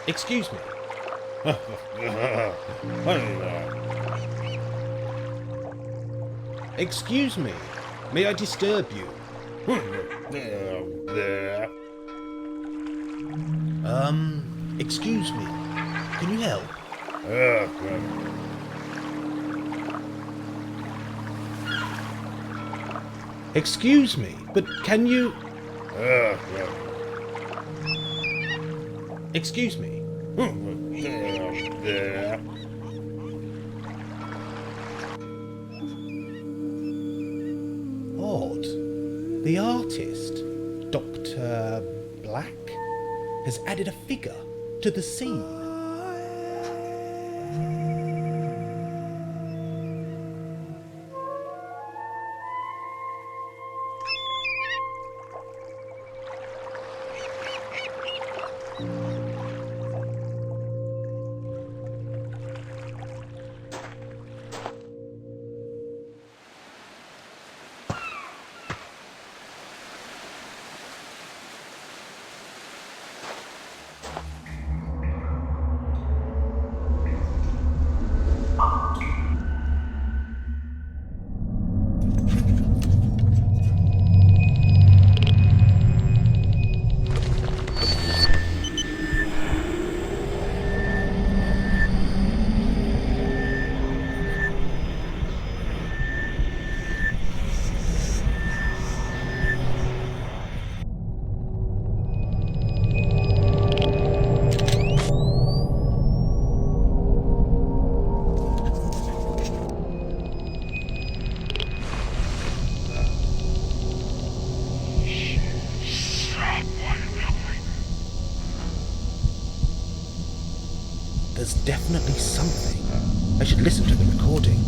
Excuse me. Excuse me. May I disturb you? Excuse me. Can you help? Excuse me, but can you... Excuse me. Odd. The artist, Dr. Black, has added a figure to the scene. There's definitely something. I should listen to the recording.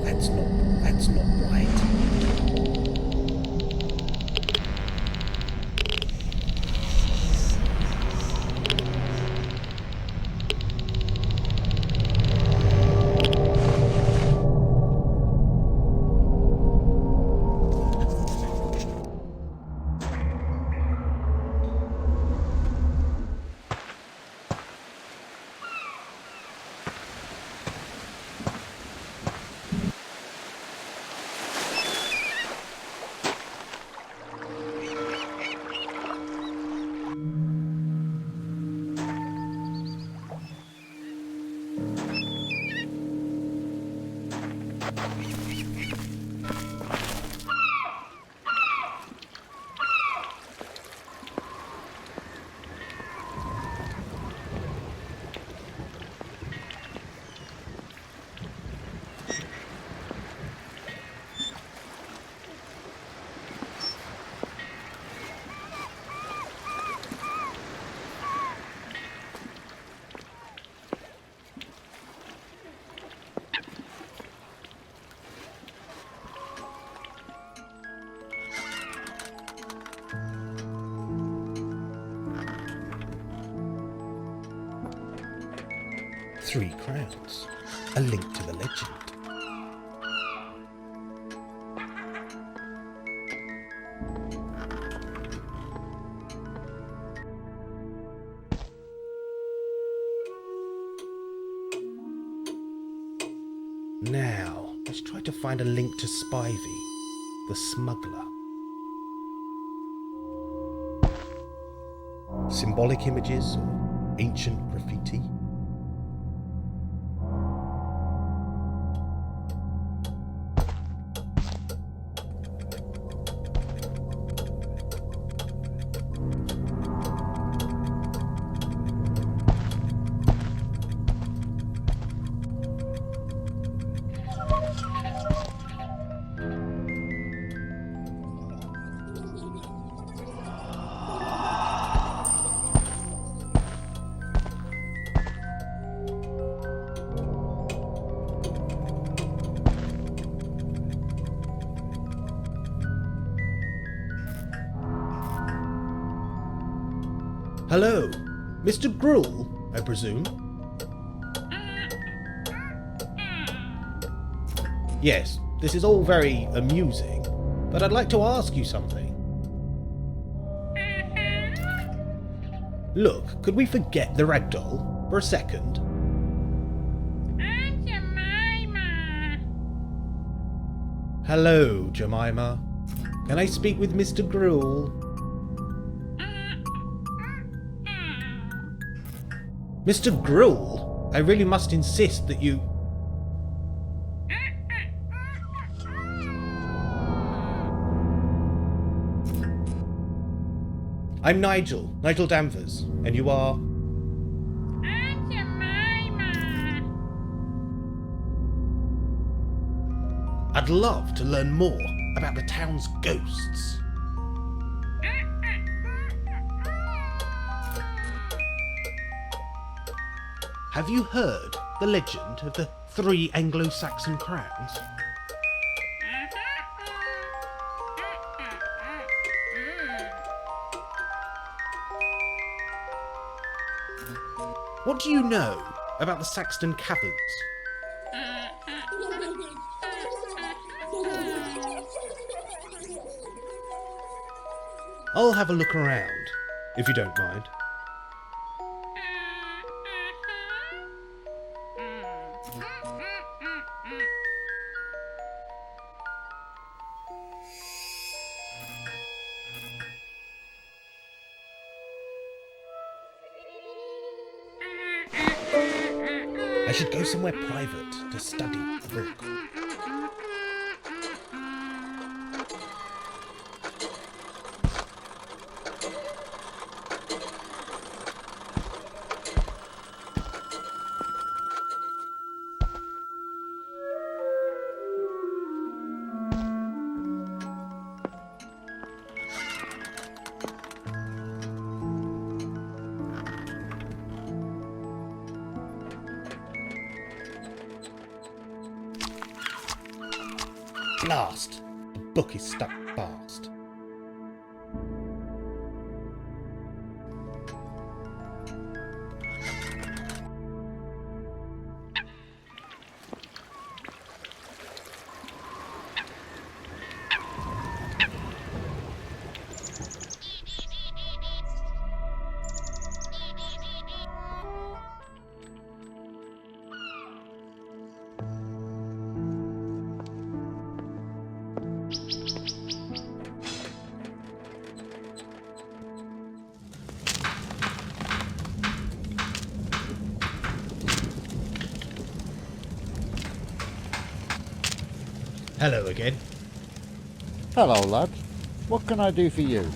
That's not right. Three crowns. A link to the legend. Now, let's try to find a link to Spivey, the smuggler. Symbolic images or ancient graffiti? Hello, Mr. Gruel, I presume? Yes, this is all very amusing, but I'd like to ask you something. Look, could we forget the ragdoll for a second? Aunt Jemima. Hello, Jemima. Can I speak with Mr. Gruel? Mr. Gruel? I really must insist that you... I'm Nigel Danvers, and you are... Aunt Jemima. I'd love to learn more about the town's ghosts. Have you heard the legend of the 3 Anglo-Saxon crowns? What do you know about the Saxton Caverns? I'll have a look around, if you don't mind. I should go somewhere private to study the book. Blast! The book is stuck fast. Hello again. Hello, lad. What can I do for you?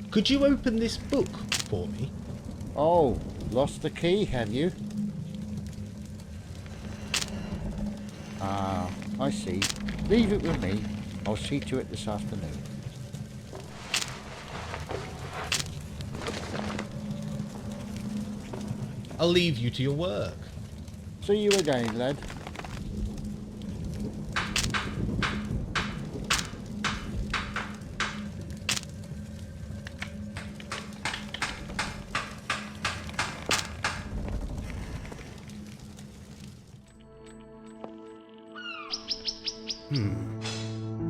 Could you open this book for me? Oh, lost the key, have you? Ah, I see. Leave it with me. I'll see to it this afternoon. I'll leave you to your work. See you again, lad.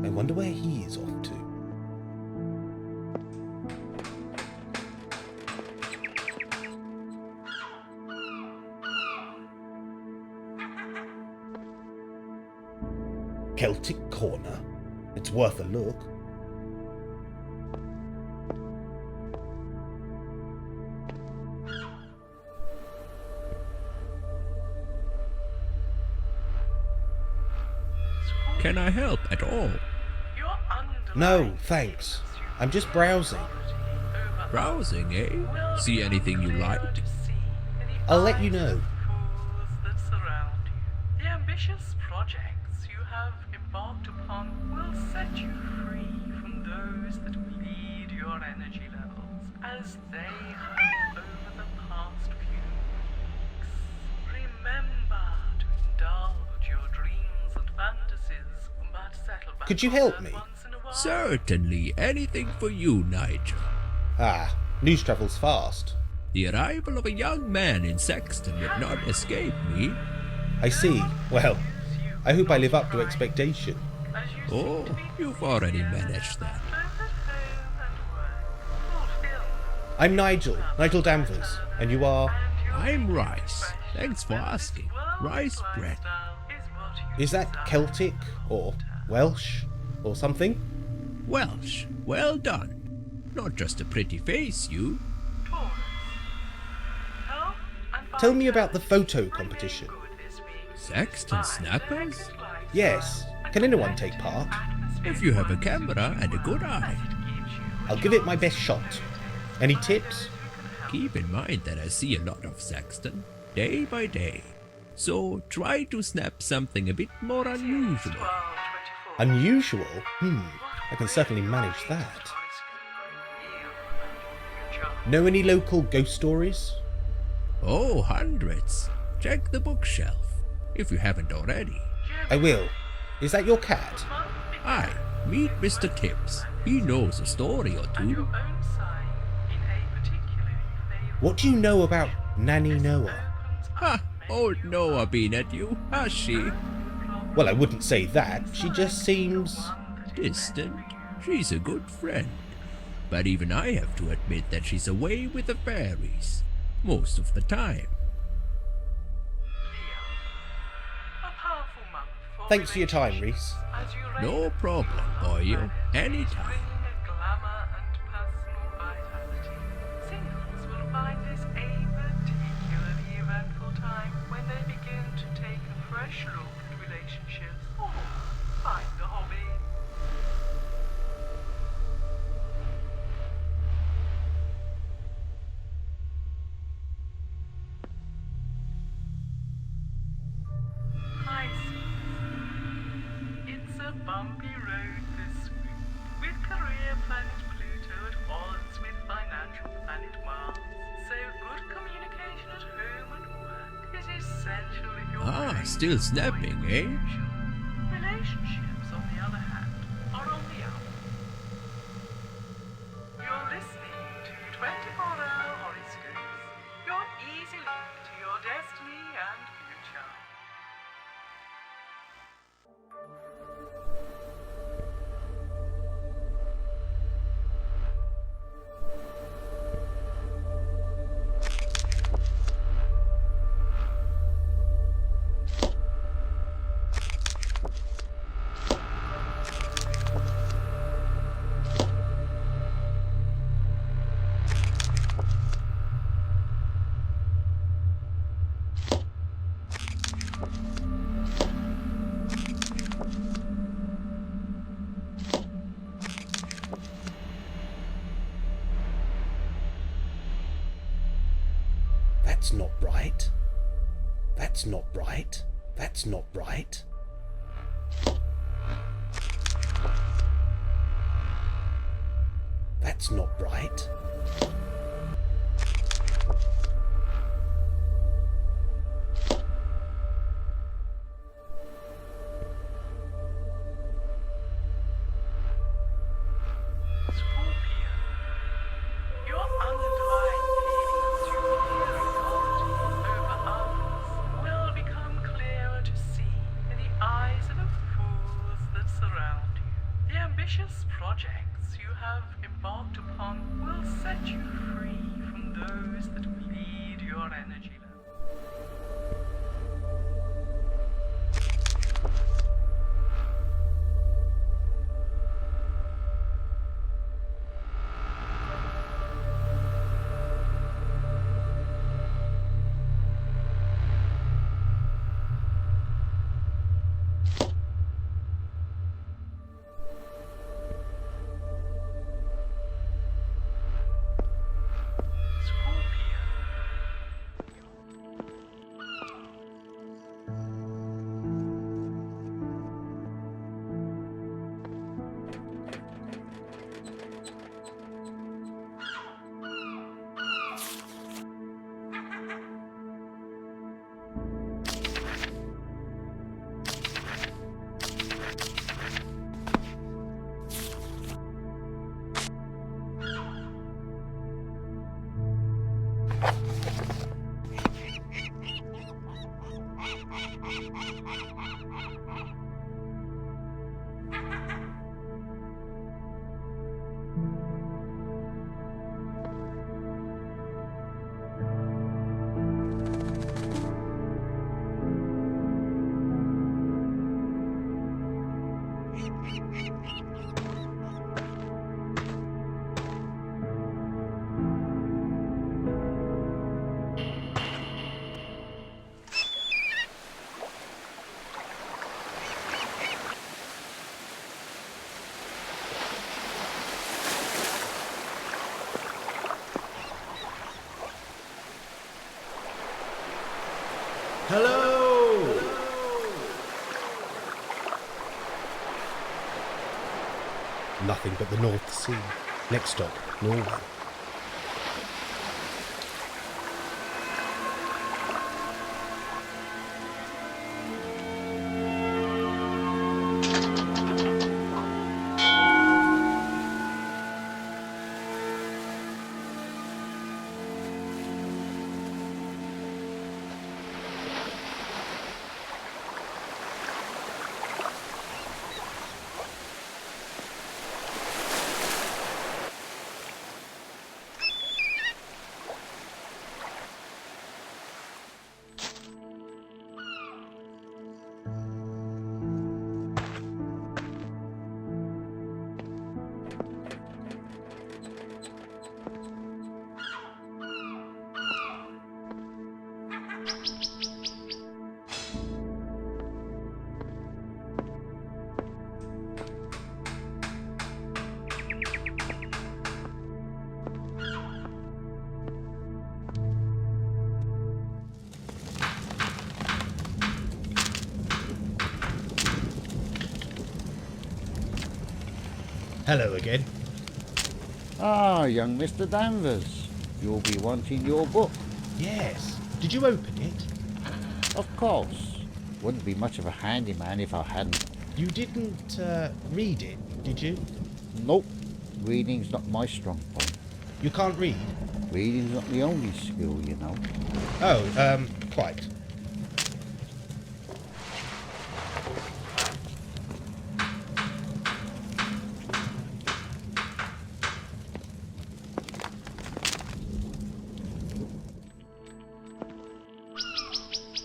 I wonder where he is off to. Celtic Corner. It's worth a look. Can I help at all? No, thanks. I'm just browsing. Browsing, eh? See anything you liked? I'll let you know. The ambitious projects you have embarked upon will set you free from those that bleed your energy levels as they have over the past few weeks. Remember to indulge your dreams and fantasies, but settle back. Could you help me? once in a while. Certainly, anything for you, Nigel. Ah, news travels fast. The arrival of a young man in Sexton would not escape me. I see. Well, I hope I live up to expectation. Oh, you've already managed that. I'm Nigel Danvers, and you are... I'm Rice. Thanks for asking. Rice bread. Is that Celtic, or Welsh, or something? Welsh. Well done. Not just a pretty face, you. Tell me about the photo competition. Sexton snappers? Yes, can anyone take part? If you have a camera and a good eye. I'll give it my best shot. Any tips? Keep in mind that I see a lot of Sexton, day by day. So try to snap something a bit more unusual. Unusual? I can certainly manage that. Know any local ghost stories? Oh, hundreds. Check the bookshelf, if you haven't already. I will. Is that your cat? Aye, meet Mr. Tips. He knows a story or two. What do you know about Nanny Noah? Ha! Old Noah been at you, has she? Well, I wouldn't say that. She just seems... Distant. She's a good friend. But even I have to admit that she's away with the fairies. Most of the time. Thanks for your time, Reese. No problem, boy. Anytime. Singles will find this a particularly eventful time when they begin to take a fresh look at relationships or find a hobby. Hi, it's a bumpy road this week, with career planet Pluto at odds with financial planet Mars. So good communication at home and work is essential if you're Ah, still snapping, eh? Relationships, on the other hand, are on the up. You're listening to 24-hour horoscopes, your easy link to your destiny and future. That's not right. That's not right. That's not right. That's not right. Scorpio, your underlying feelings you hear over others will become clearer to see in the eyes of the fools that surround you. The ambitious projects you have embarked upon will set you free from those that bleed your energy level. Scorpio, Hello! Nothing but the North Sea. Next stop, Norway. Hello again. Ah, young Mr. Danvers. You'll be wanting your book. Yes. Did you open it? Of course. Wouldn't be much of a handyman if I hadn't. You didn't read it, did you? Nope. Reading's not my strong point. You can't read? Reading's not the only skill, you know. Oh, quite.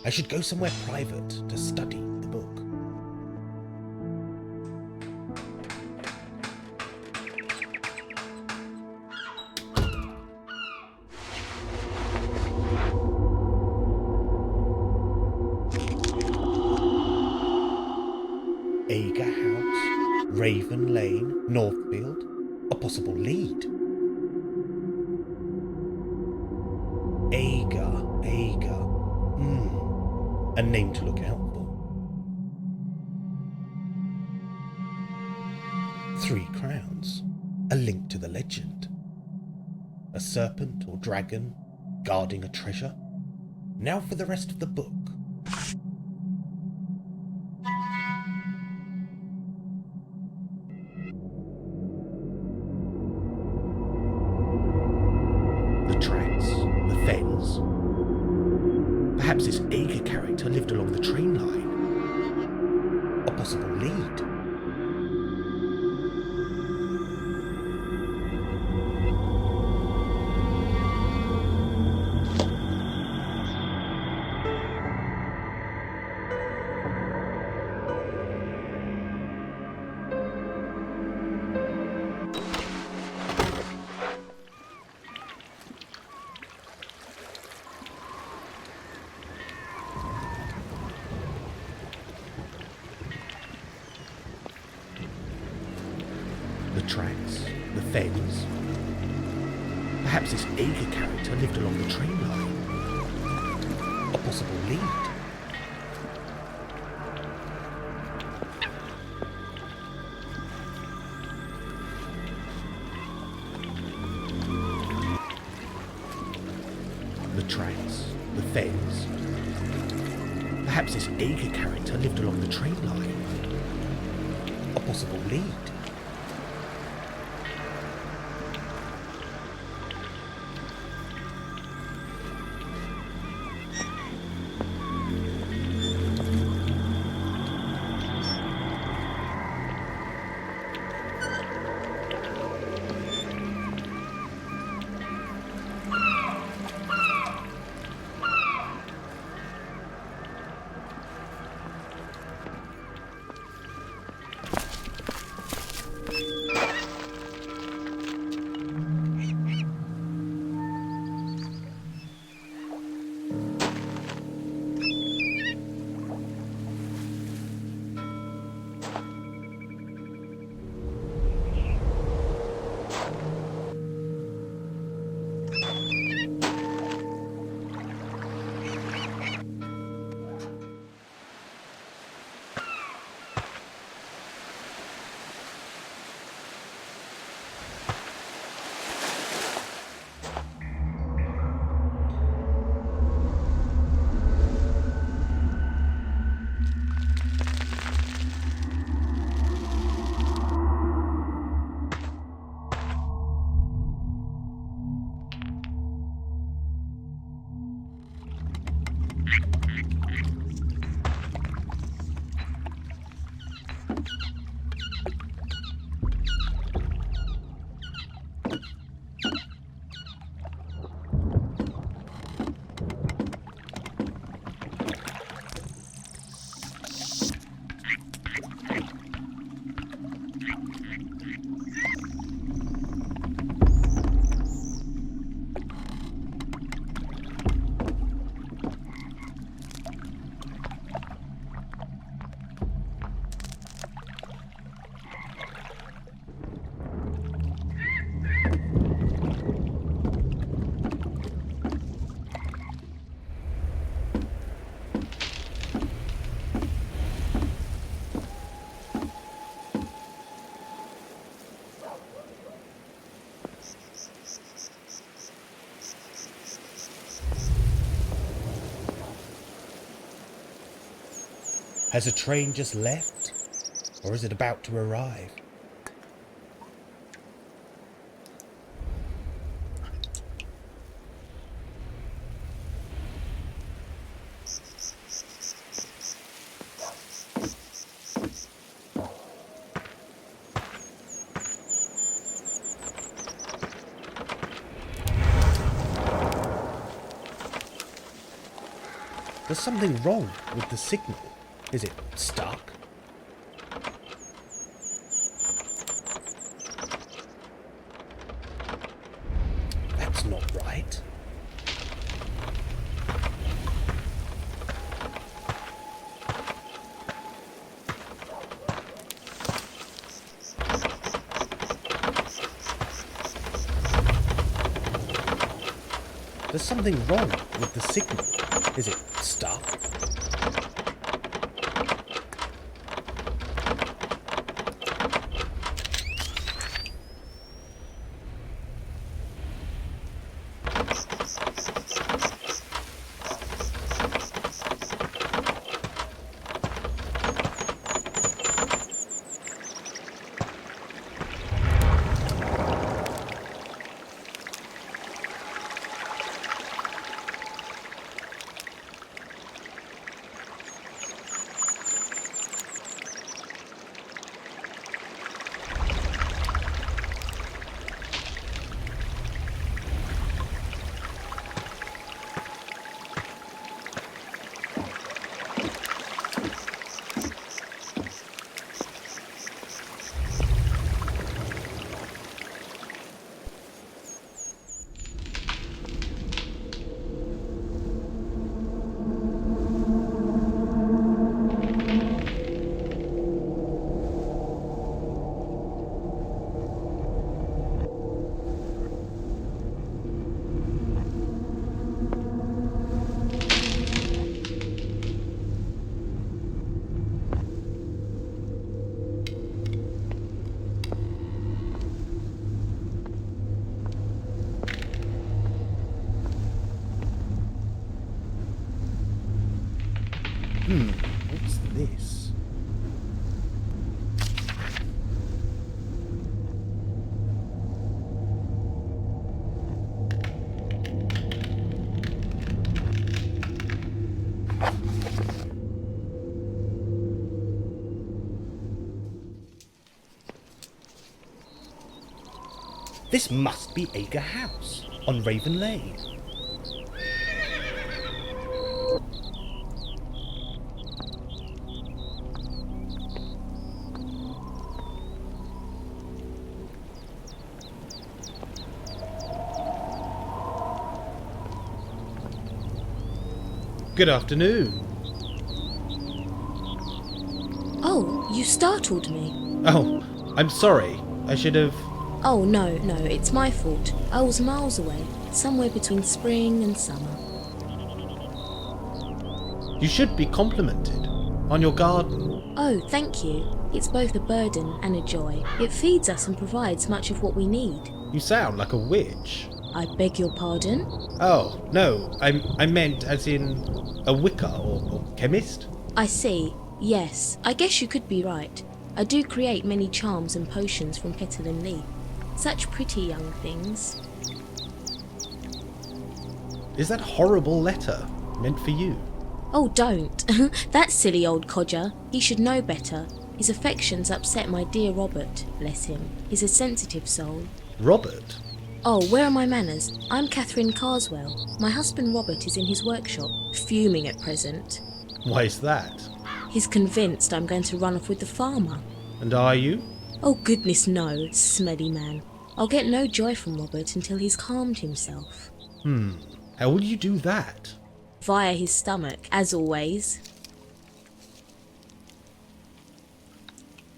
I should go somewhere private to study the book. Ager House, Raven Lane, Northfield, a possible lead. Ager. A name to look out for. 3 crowns, a link to the legend. A serpent or dragon guarding a treasure. Now for the rest of the book. The tracks, the fens. Perhaps this Ager character lived along the train line. A possible lead. The tracks, the fens. Perhaps this Ager character lived along the train line. A possible lead. The tracks, the fens. Perhaps this Ager character lived along the train line. A possible lead. Has a train just left? Or is it about to arrive? There's something wrong with the signal. Is it stuck? That's not right. There's something wrong with the signal. Is it stuck? What's this? This must be Aga House on Raven Lane. Good afternoon. Oh, you startled me. Oh, I'm sorry. I should have... Oh, no, it's my fault. I was miles away, somewhere between spring and summer. You should be complimented on your garden. Oh, thank you. It's both a burden and a joy. It feeds us and provides much of what we need. You sound like a witch. I beg your pardon? Oh, no, I meant as in a Wicca or chemist. I see. Yes, I guess you could be right. I do create many charms and potions from petal and leaf. Such pretty young things. Is that horrible letter meant for you? Oh, don't. That silly old codger. He should know better. His affections upset my dear Robert, bless him. He's a sensitive soul. Robert? Oh, where are my manners? I'm Catherine Carswell. My husband Robert is in his workshop, fuming at present. Why is that? He's convinced I'm going to run off with the farmer. And are you? Oh goodness no, smelly man. I'll get no joy from Robert until he's calmed himself. How will you do that? Via his stomach, as always.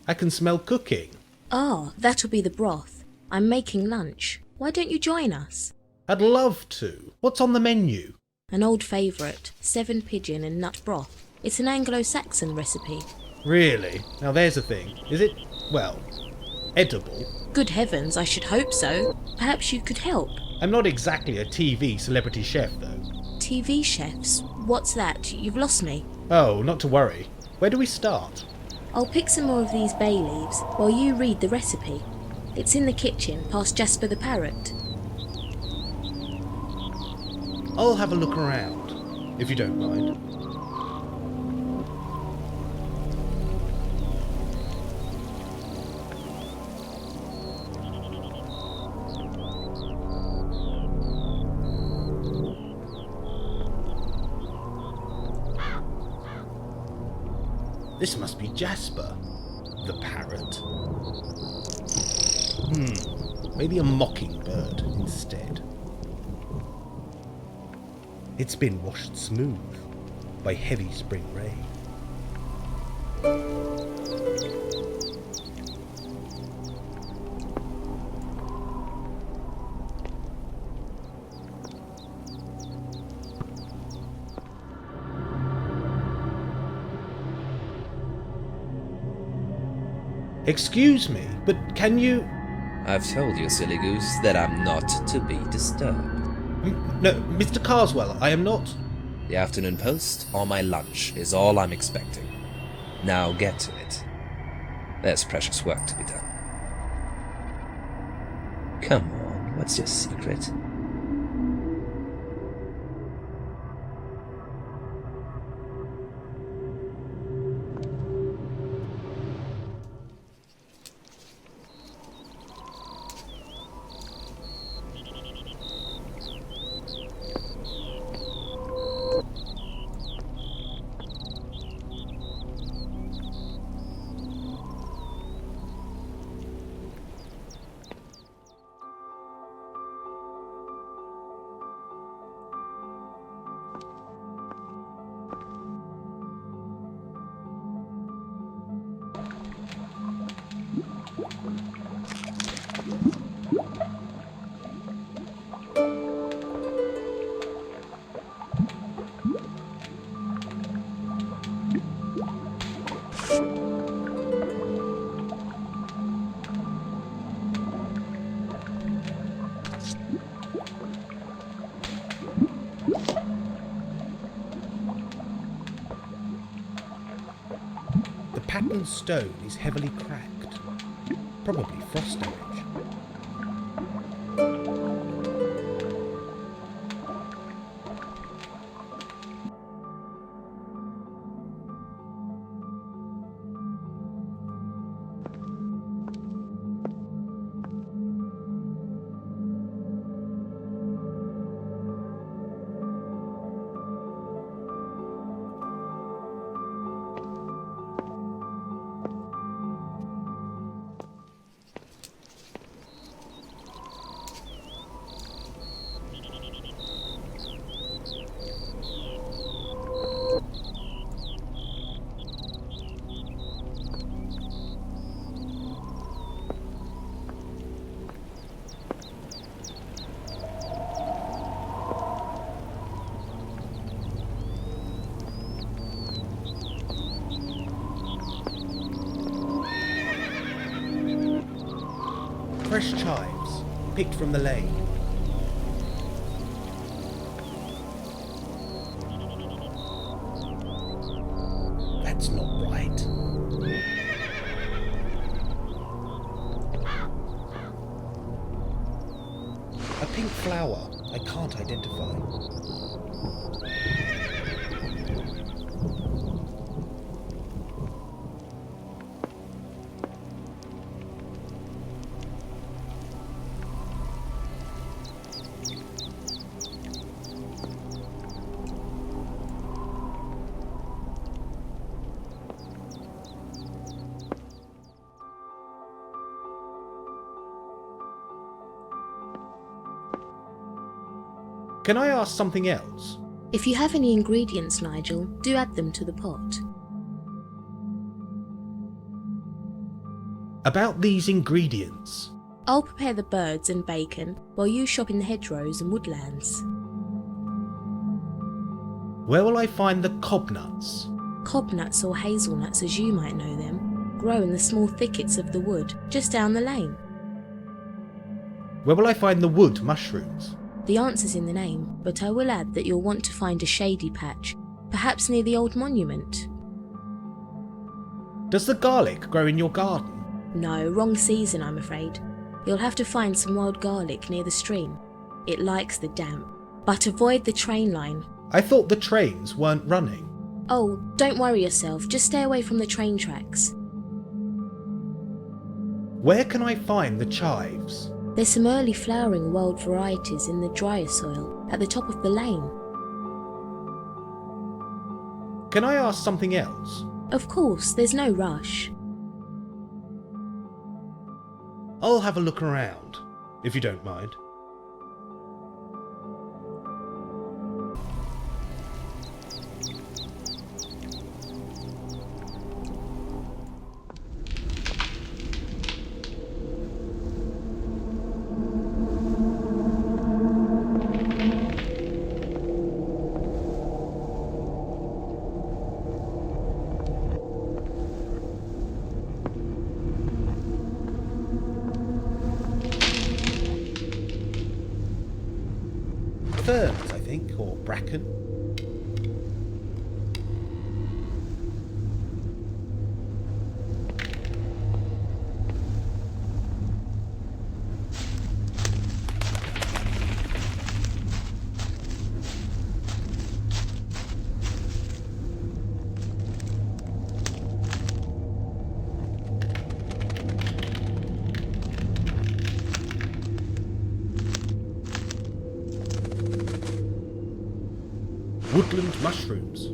I can smell cooking. Ah, that'll be the broth. I'm making lunch. Why don't you join us? I'd love to. What's on the menu? An old favourite, 7 pigeon and nut broth. It's an Anglo-Saxon recipe. Really? Now there's a thing. Is it, well, edible? Good heavens, I should hope so. Perhaps you could help. I'm not exactly a TV celebrity chef, though. TV chefs? What's that? You've lost me. Oh, not to worry. Where do we start? I'll pick some more of these bay leaves while you read the recipe. It's in the kitchen, past Jasper the parrot. I'll have a look around, if you don't mind. This must be Jasper, the parrot. Maybe a mockingbird instead. It's been washed smooth by heavy spring rain. Excuse me, but can you... I've told you, silly goose, that I'm not to be disturbed. No, Mr. Carswell, I am not... The afternoon post or my lunch is all I'm expecting. Now get to it. There's precious work to be done. Come on, what's your secret? The patterned stone is heavily cracked. Probably frost damage. Fresh chives, picked from the lane. That's not right. A pink flower I can't identify. Can I ask something else? If you have any ingredients, Nigel, do add them to the pot. About these ingredients. I'll prepare the birds and bacon while you shop in the hedgerows and woodlands. Where will I find the cobnuts? Cobnuts or hazelnuts, as you might know them, grow in the small thickets of the wood just down the lane. Where will I find the wood mushrooms? The answer's in the name, but I will add that you'll want to find a shady patch, perhaps near the old monument. Does the garlic grow in your garden? No, wrong season, I'm afraid. You'll have to find some wild garlic near the stream. It likes the damp. But avoid the train line. I thought the trains weren't running. Oh, don't worry yourself, just stay away from the train tracks. Where can I find the chives? There's some early flowering wild varieties in the drier soil at the top of the lane. Can I ask something else? Of course, there's no rush. I'll have a look around, if you don't mind. Ferns, I think, or bracken. Woodland mushrooms.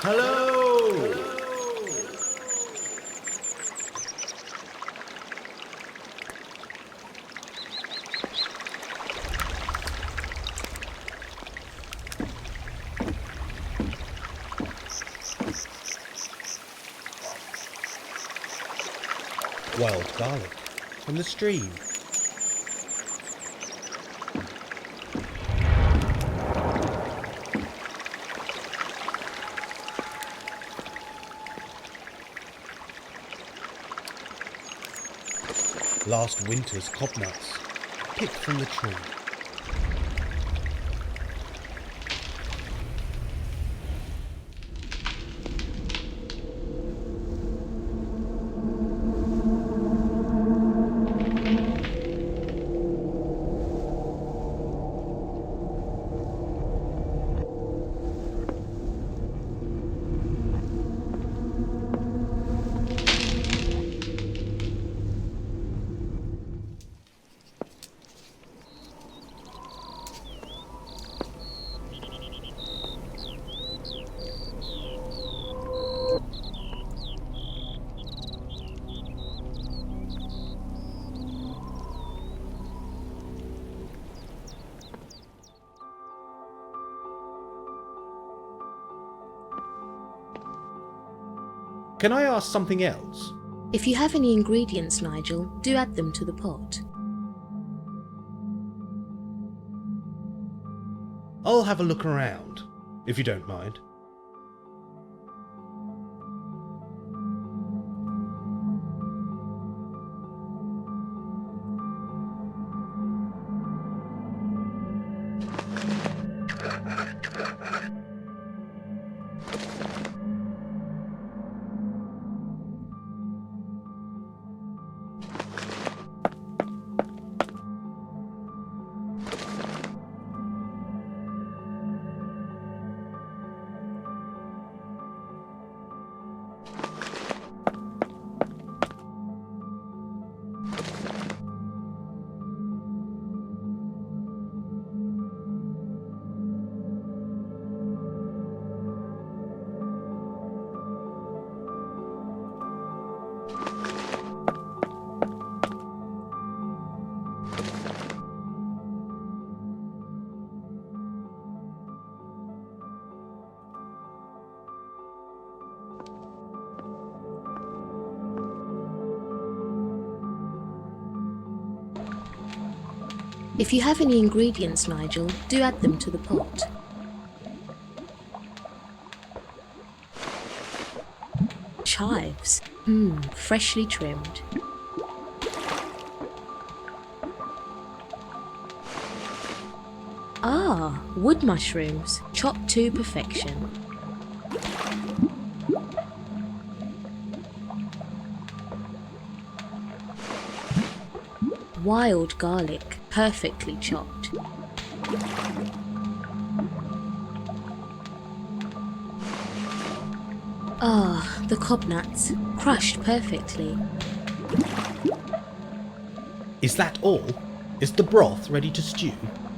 Hello! Wild garlic from the stream. Last winter's cobnuts, picked from the tree. Can I ask something else? If you have any ingredients, Nigel, do add them to the pot. I'll have a look around, if you don't mind. If you have any ingredients, Nigel, do add them to the pot. Chives. Freshly trimmed. Ah, wood mushrooms, chopped to perfection. Wild garlic, perfectly chopped. Ah, the cob nuts, crushed perfectly. Is that all? Is the broth ready to stew?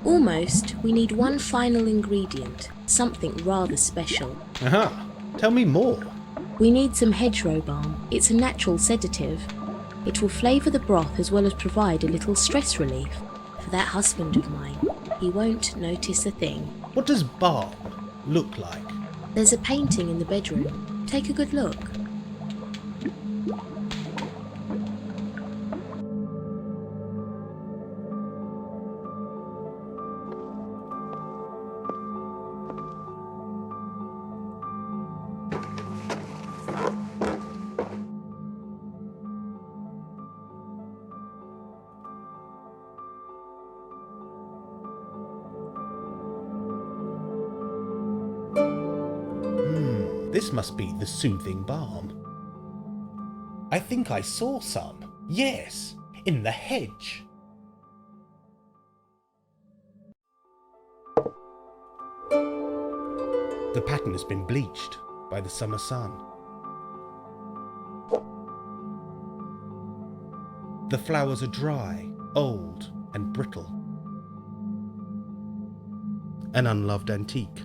Almost. We need one final ingredient, something rather special. Aha! Tell me more. We need some hedgerow balm. It's a natural sedative. It will flavour the broth as well as provide a little stress relief. For that husband of mine, he won't notice a thing. What does balm look like? There's a painting in the bedroom. Take a good look. This must be the soothing balm. I think I saw some. Yes, in the hedge. The pattern has been bleached by the summer sun. The flowers are dry, old and brittle. An unloved antique.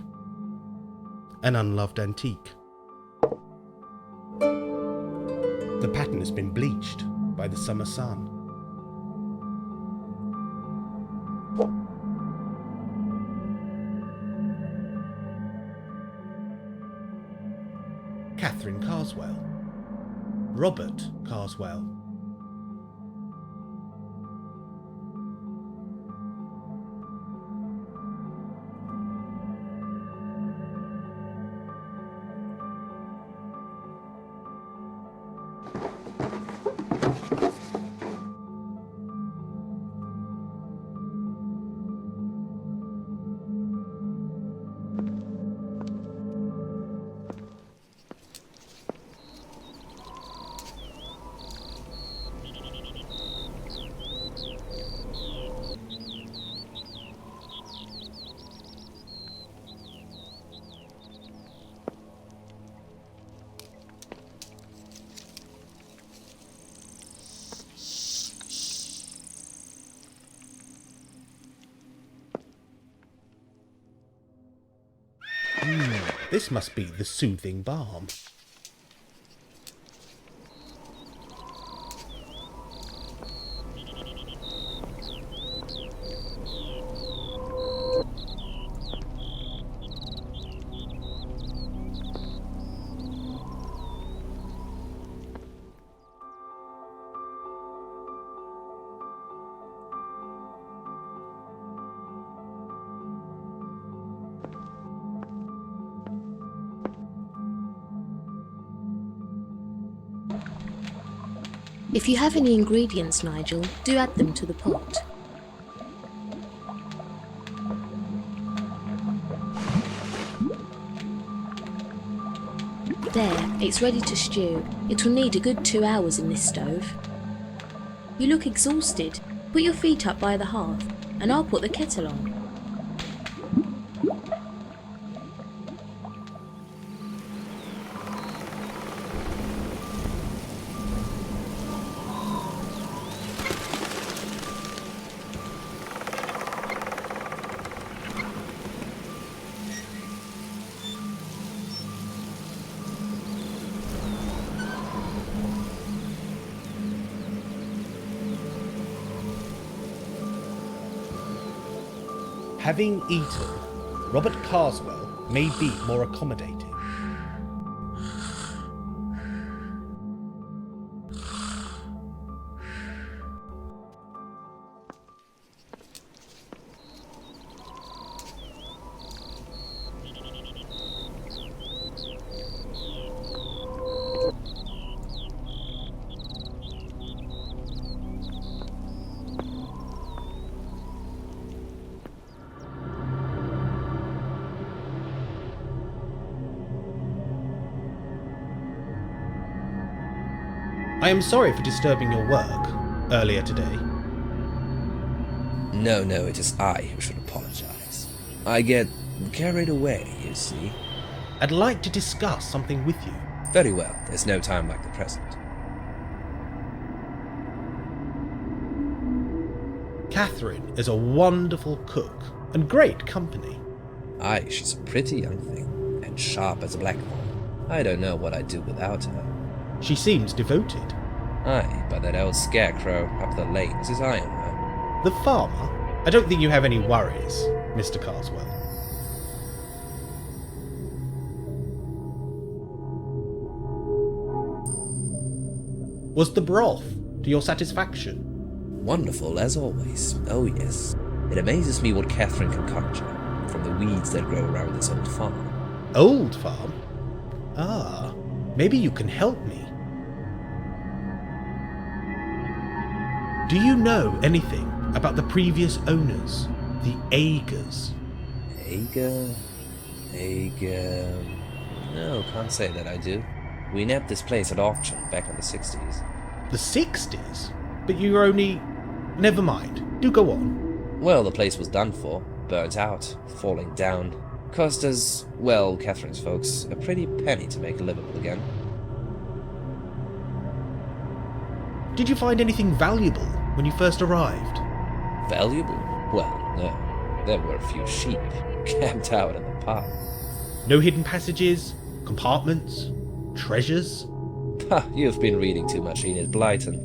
An unloved antique. The pattern has been bleached by the summer sun. Catherine Carswell. Robert Carswell. This must be the soothing balm. If you have any ingredients, Nigel, do add them to the pot. There, it's ready to stew. It will need a good 2 hours in this stove. You look exhausted. Put your feet up by the hearth, and I'll put the kettle on. Having eaten, Robert Carswell may be more accommodating. I am sorry for disturbing your work earlier today. No, it is I who should apologize. I get carried away, you see. I'd like to discuss something with you. Very well, there's no time like the present. Catherine is a wonderful cook and great company. Aye, she's a pretty young thing, and sharp as a blackthorn. I don't know what I'd do without her. She seems devoted. Aye, but that old scarecrow up the lane is as I am her. The farmer? I don't think you have any worries, Mr. Carswell. Was the broth to your satisfaction? Wonderful, as always. Oh yes. It amazes me what Catherine can conjure from the weeds that grow around this old farm. Old farm? Ah, maybe you can help me. Do you know anything about the previous owners, the Agers? Ager... No, can't say that I do. We nabbed this place at auction back in the 60s. The 60s? But you were only... Never mind. Do go on. Well, the place was done for, burnt out, falling down. Cost us, well, Catherine's folks, a pretty penny to make it livable again. Did you find anything valuable when you first arrived? Valuable? Well, no. There were a few sheep camped out in the park. No hidden passages? Compartments? Treasures? Ha, you've been reading too much Enid Blyton.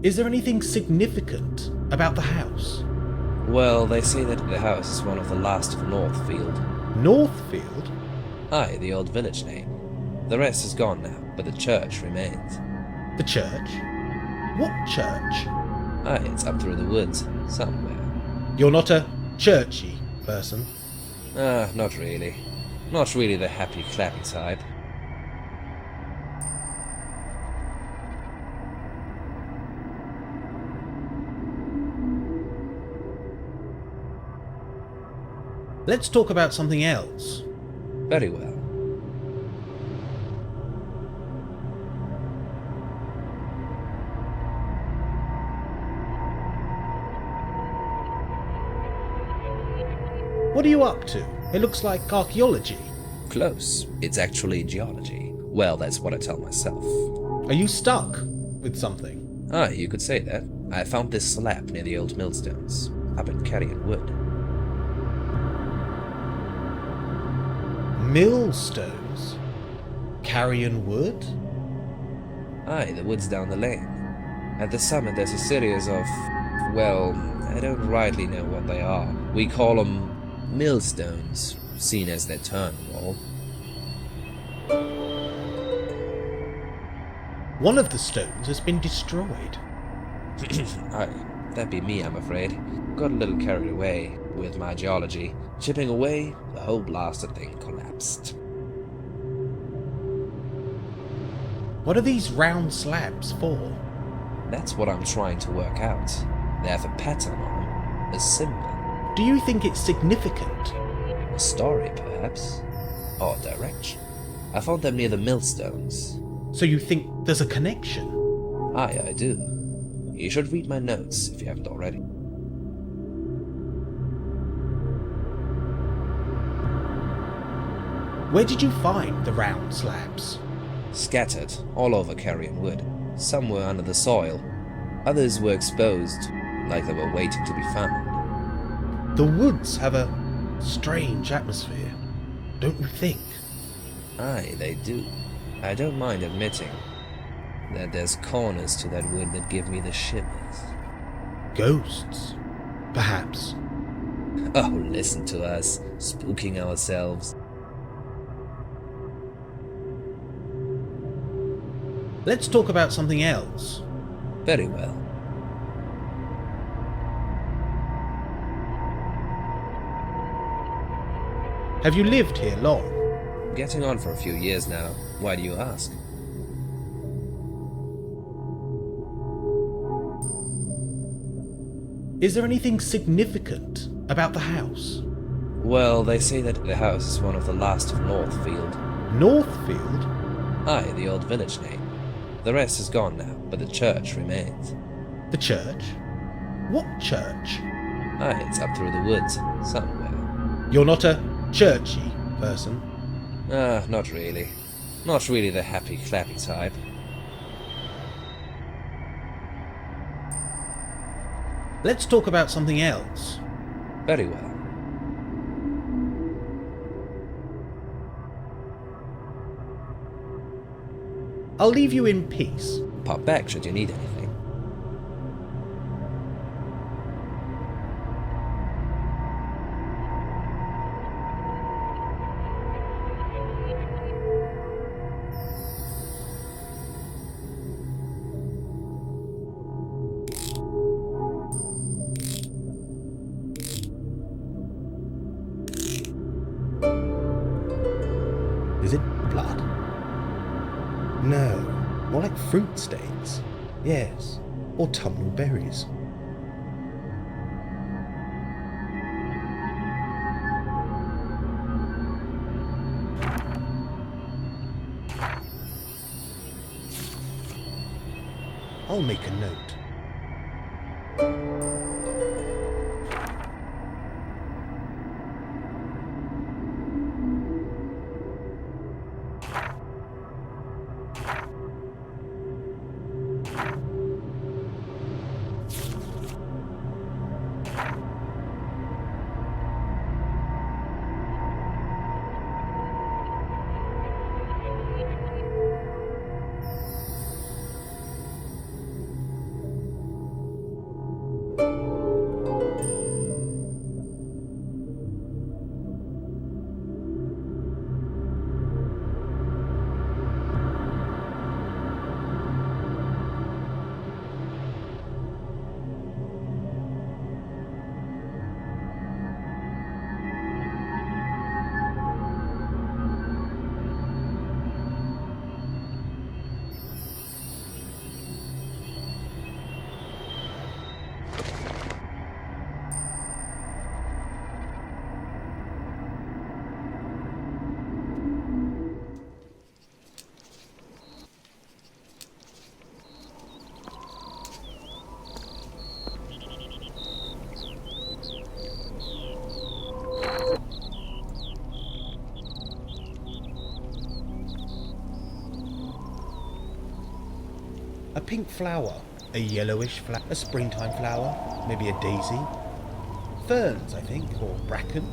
Is there anything significant about the house? Well, they say that the house is one of the last of Northfield. Northfield? Aye, the old village name. The rest is gone now, but the church remains. The church? What church? Aye, it's up through the woods, somewhere. You're not a churchy person? Ah, not really. Not really the happy clappy type. Let's talk about something else. Very well. What are you up to? It looks like archaeology. Close. It's actually geology. Well, that's what I tell myself. Are you stuck with something? Ah, you could say that. I found this slab near the old millstones, up in Carrion Wood. Millstones? Carrion Wood? Aye, the woods down the lane. At the summit there's a series of, well, I don't rightly know what they are. We call them millstones, seen as their turn wall. One of the stones has been destroyed. Aye, that'd be me, I'm afraid. Got a little carried away with my geology. Chipping away, the whole blasted thing collapsed. What are these round slabs for? That's what I'm trying to work out. They have a pattern on them, a symbol. Do you think it's significant? A story, perhaps? Or direction. I found them near the millstones. So you think there's a connection? Aye, I do. You should read my notes if you haven't already. Where did you find the round slabs? Scattered all over Carrion Wood. Some were under the soil. Others were exposed, like they were waiting to be found. The woods have a strange atmosphere, don't you think? Aye, they do. I don't mind admitting that there's corners to that wood that give me the shivers. Ghosts, perhaps. Oh, listen to us, spooking ourselves. Let's talk about something else. Very well. Have you lived here long? Getting on for a few years now. Why do you ask? Is there anything significant about the house? Well, they say that the house is one of the last of Northfield. Northfield? Aye, the old village name. The rest is gone now, but the church remains. The church? What church? Aye, it's up through the woods, somewhere. You're not a churchy person? Not really. Not really the happy, clappy type. Let's talk about something else. Very well. I'll leave you in peace. Pop back should you need anything. Is it blood? No, more like fruit stains. Yes, autumnal berries. I'll make a note. A pink flower, a yellowish flower, a springtime flower, maybe a daisy. Ferns, I think, or bracken.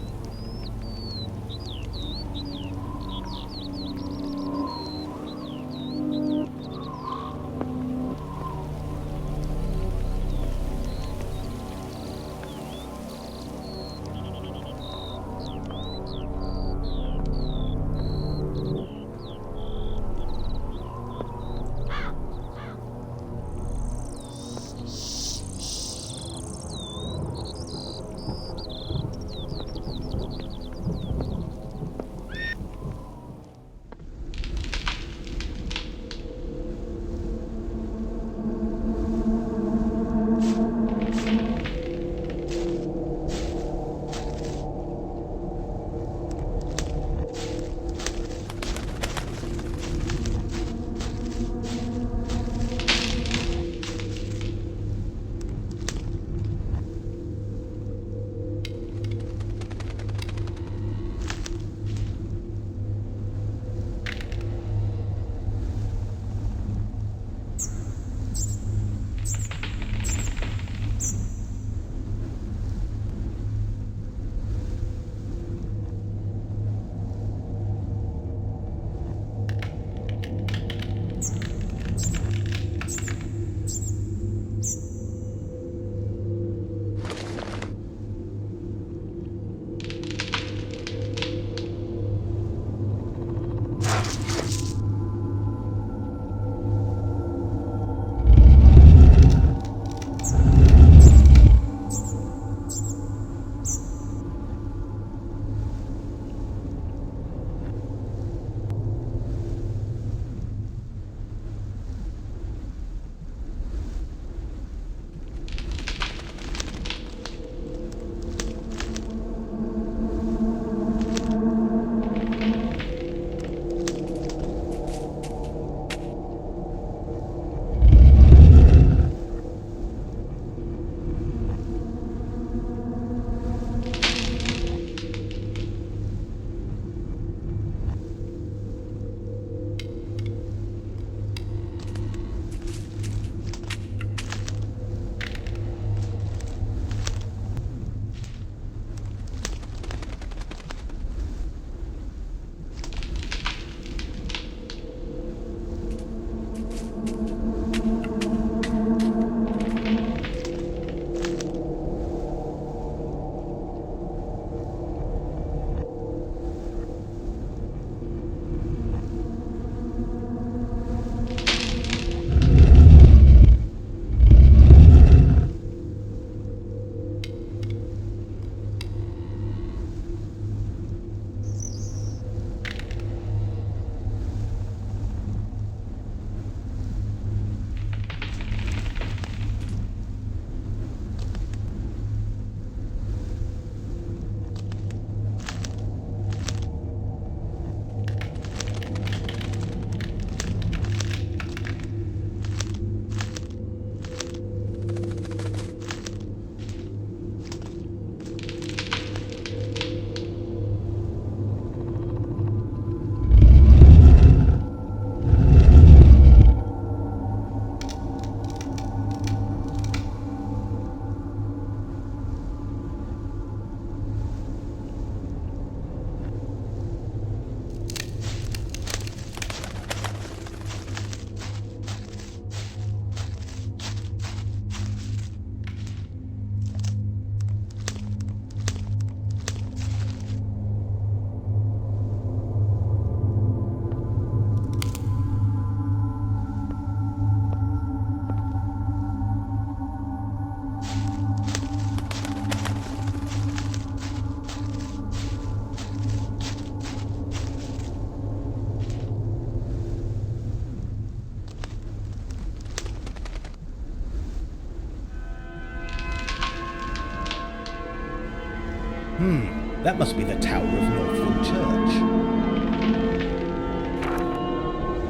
That must be the tower of Northfield Church.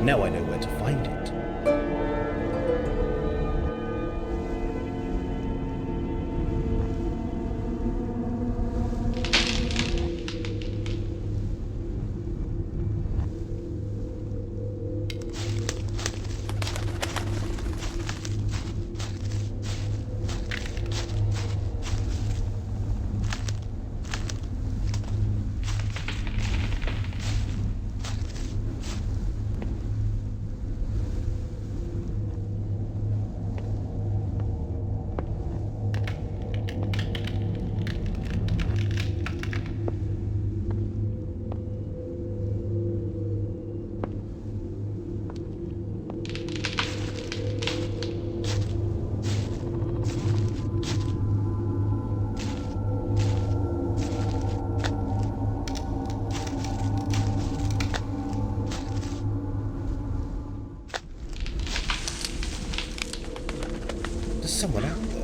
Now I know where to find it. There's someone out there.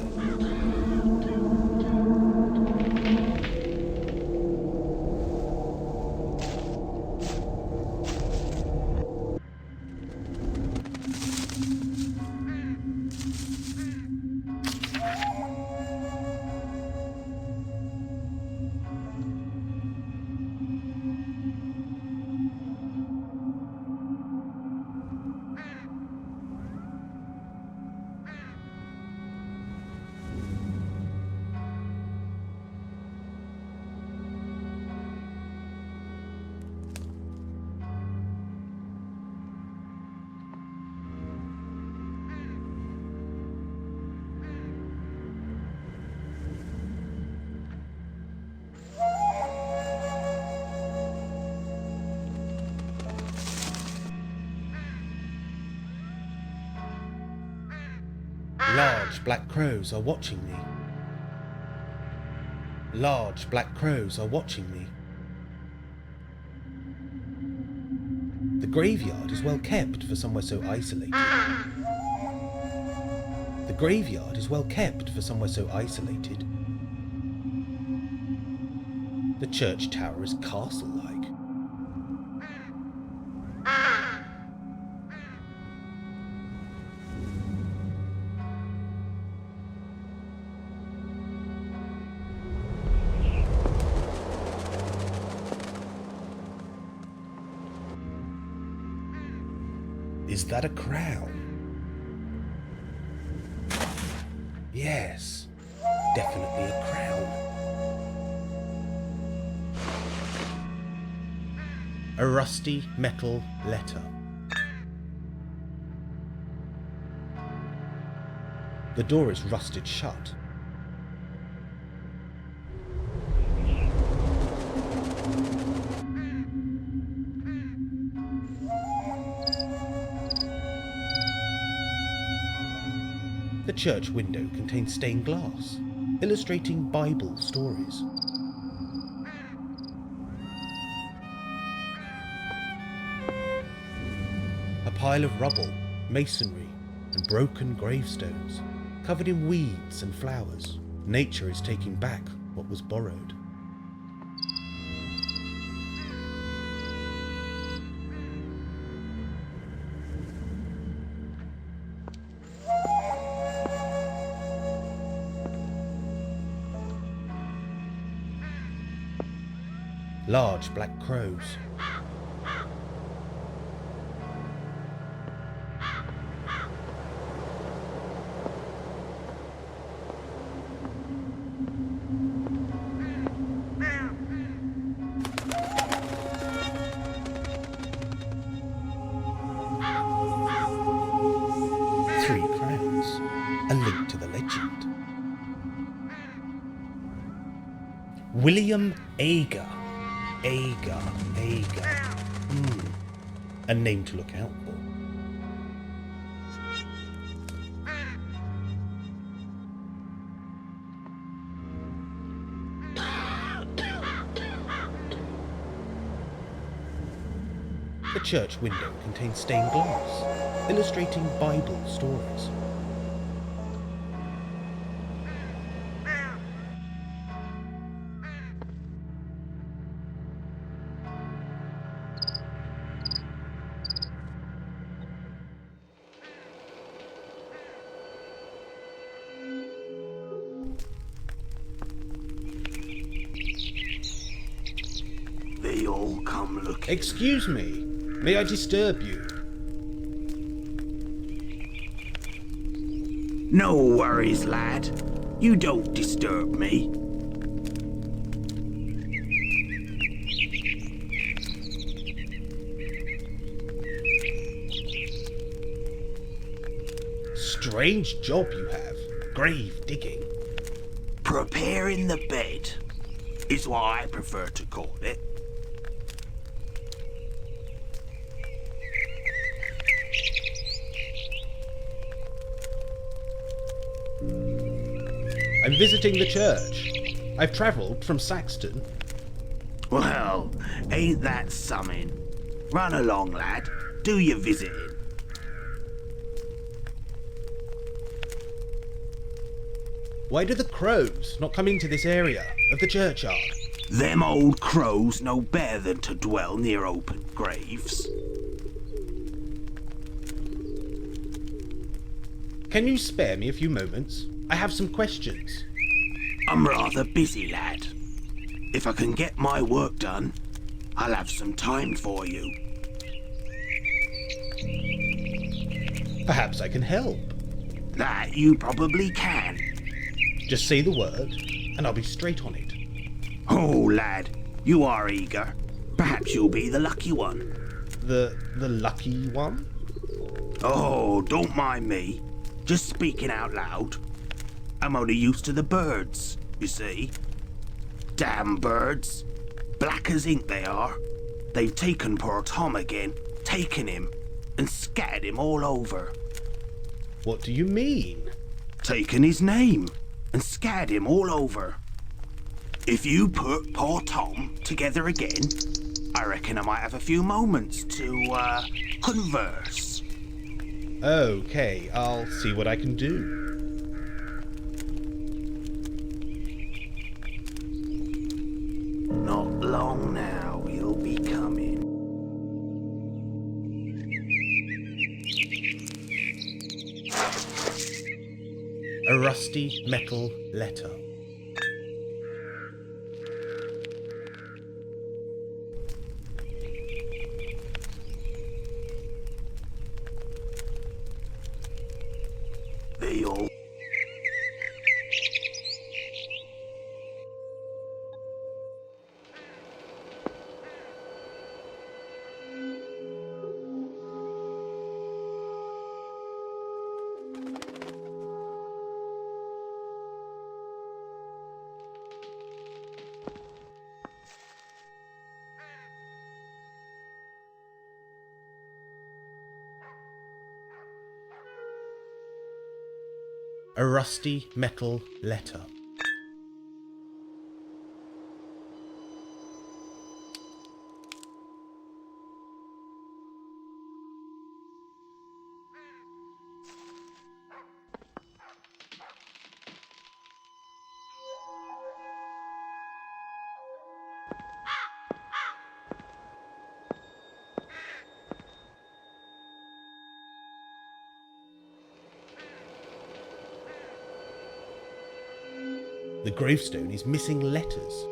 Large black crows are watching me. Large black crows are watching me. The graveyard is well kept for somewhere so isolated. The graveyard is well kept for somewhere so isolated. The church tower is castle-like. Is that a crown? Yes, definitely a crown. A rusty metal letter. The door is rusted shut. The church window contains stained glass, illustrating Bible stories. A pile of rubble, masonry, and broken gravestones, covered in weeds and flowers. Nature is taking back what was borrowed. Large black crows. Three crowns. A link to the legend. William Agar. Agar. A name to look out for. The church window contains stained glass, illustrating Bible stories. They all come looking. Excuse me, may I disturb you? No worries, lad. You don't disturb me. Strange job you have, grave digging. Preparing the bed is what I prefer to call it. I'm visiting the church. I've travelled from Saxton. Well, ain't that something? Run along, lad. Do your visiting. Why do the crows not come into this area of the churchyard? Them old crows know better than to dwell near open graves. Can you spare me a few moments? I have some questions. I'm rather busy, lad. If I can get my work done, I'll have some time for you. Perhaps I can help. That you probably can. Just say the word, and I'll be straight on it. Oh, lad, you are eager. Perhaps you'll be the lucky one. The lucky one? Oh, don't mind me. Just speaking out loud. I'm only used to the birds, you see. Damn birds. Black as ink they are. They've taken poor Tom again, taken him, and scattered him all over. What do you mean? Taken his name, and scattered him all over. If you put poor Tom together again, I reckon I might have a few moments to, converse. Okay, I'll see what I can do. Not long now, he'll be coming. A rusty metal letter. They all... A rusty metal letter. The gravestone is missing letters.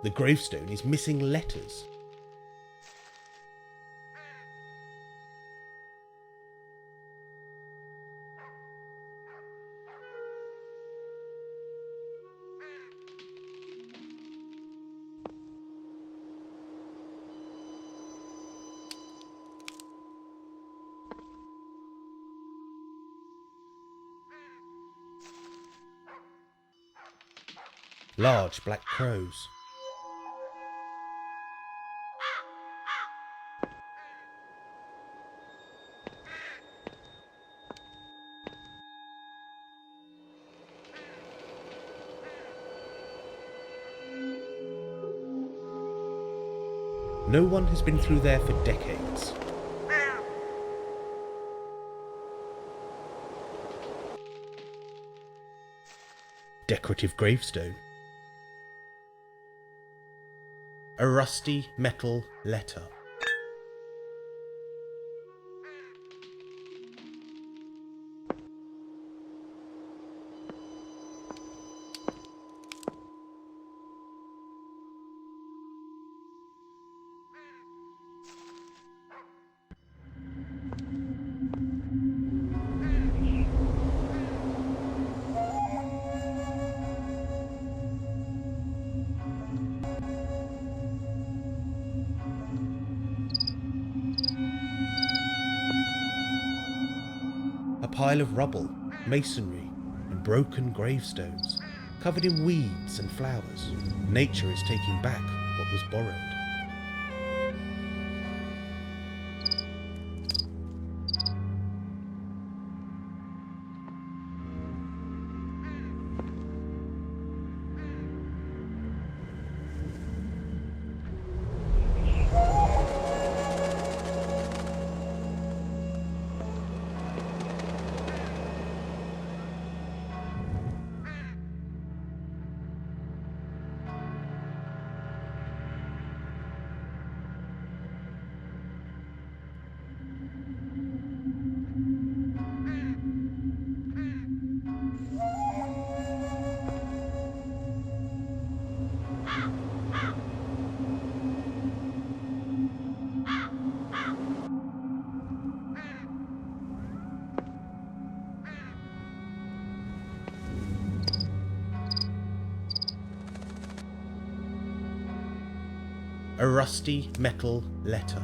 The gravestone is missing letters. Large black crows. No one has been through there for decades. Decorative gravestone. A rusty metal letter. pile of rubble, masonry, and broken gravestones, covered in weeds and flowers. Nature is taking back what was borrowed. A rusty metal letter.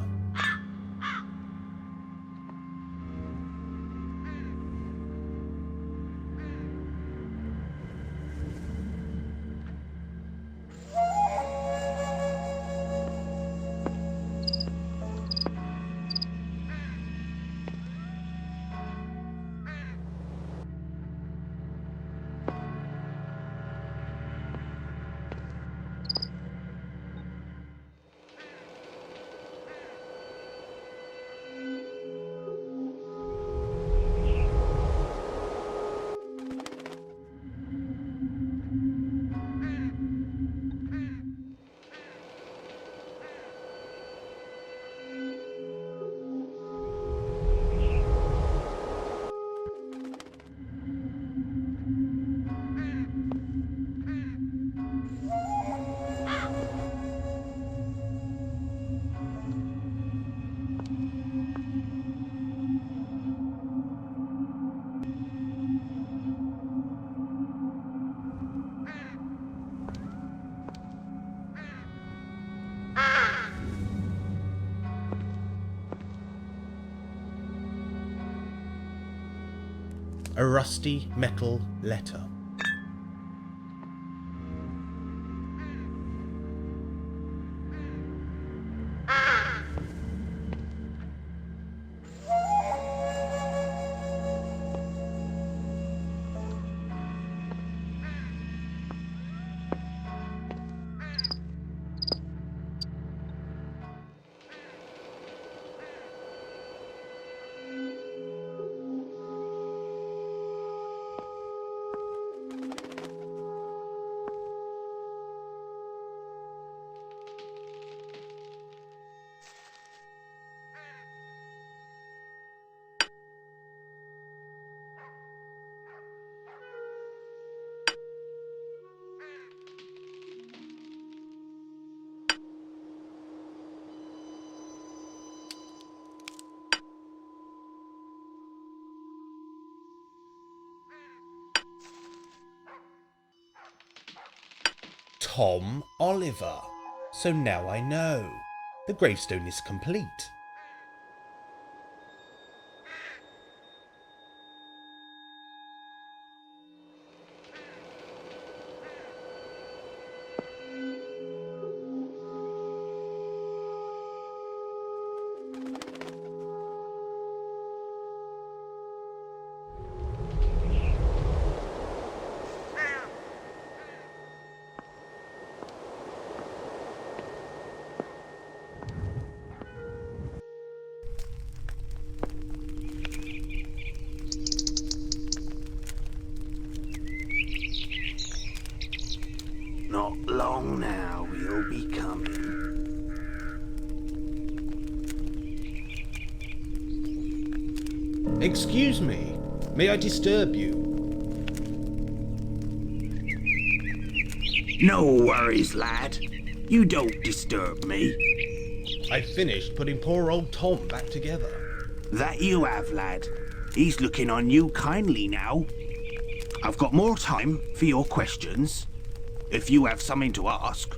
A rusty metal letter. Tom Oliver. So now I know. The gravestone is complete. Not long now, he'll be coming. Excuse me, may I disturb you? No worries, lad. You don't disturb me. I finished putting poor old Tom back together. That you have, lad. He's looking on you kindly now. I've got more time for your questions, if you have something to ask.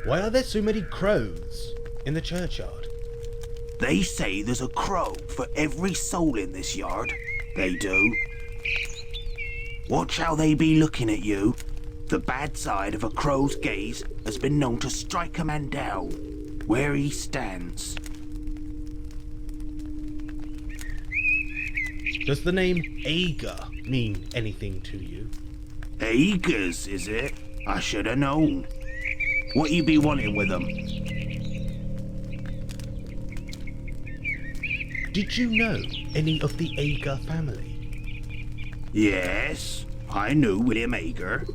Why are there so many crows in the churchyard? They say there's a crow for every soul in this yard. They do. Watch how they be looking at you. The bad side of a crow's gaze has been known to strike a man down where he stands. Does the name Ager mean anything to you? Agers, is it? I should have known. What you be wanting with them? Did you know any of the Ager family? Yes, I knew William Ager.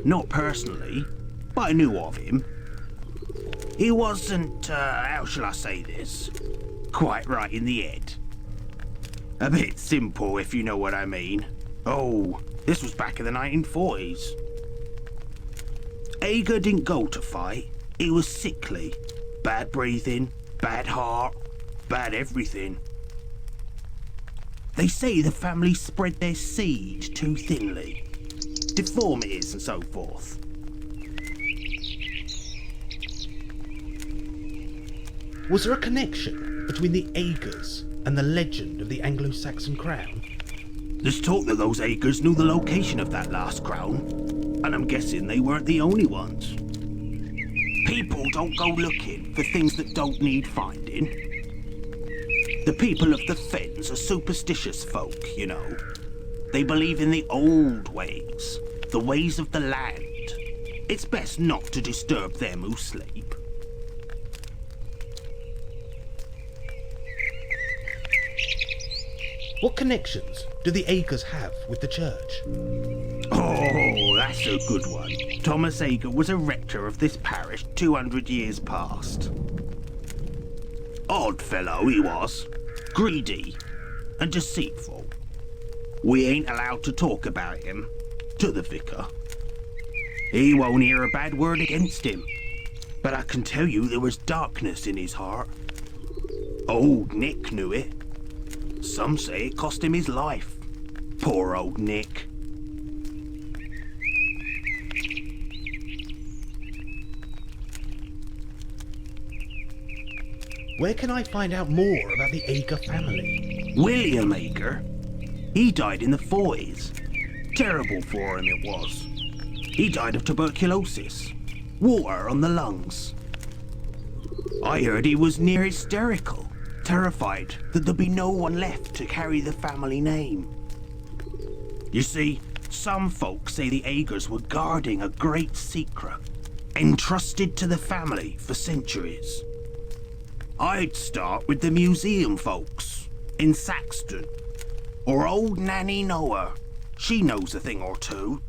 Not personally, but I knew of him. He wasn't, how shall I say this, quite right in the head. A bit simple, if you know what I mean. Oh, this was back in the 1940s. Ager didn't go to fight. He was sickly. Bad breathing, bad heart, bad everything. They say the family spread their seed too thinly. Deformities and so forth. Was there a connection between the Agers and the legend of the Anglo-Saxon crown? There's talk that those Agers knew the location of that last crown, and I'm guessing they weren't the only ones. People don't go looking for things that don't need finding. The people of the Fens are superstitious folk, you know. They believe in the old ways, the ways of the land. It's best not to disturb them who sleep. What connections do the Agers have with the church? Oh, that's a good one. Thomas Ager was a rector of this parish 200 years past. Odd fellow he was. Greedy and deceitful. We ain't allowed to talk about him to the vicar. He won't hear a bad word against him. But I can tell you there was darkness in his heart. Old Nick knew it. Some say it cost him his life. Poor old Nick. Where can I find out more about the Ager family? William Ager. He died in the 40s. Terrible for him it was. He died of tuberculosis. Water on the lungs. I heard he was near hysterical, terrified that there'd be no one left to carry the family name. You see, some folks say the Agers were guarding a great secret, entrusted to the family for centuries. I'd start with the museum folks in Saxton, or old Nanny Noah. She knows a thing or two.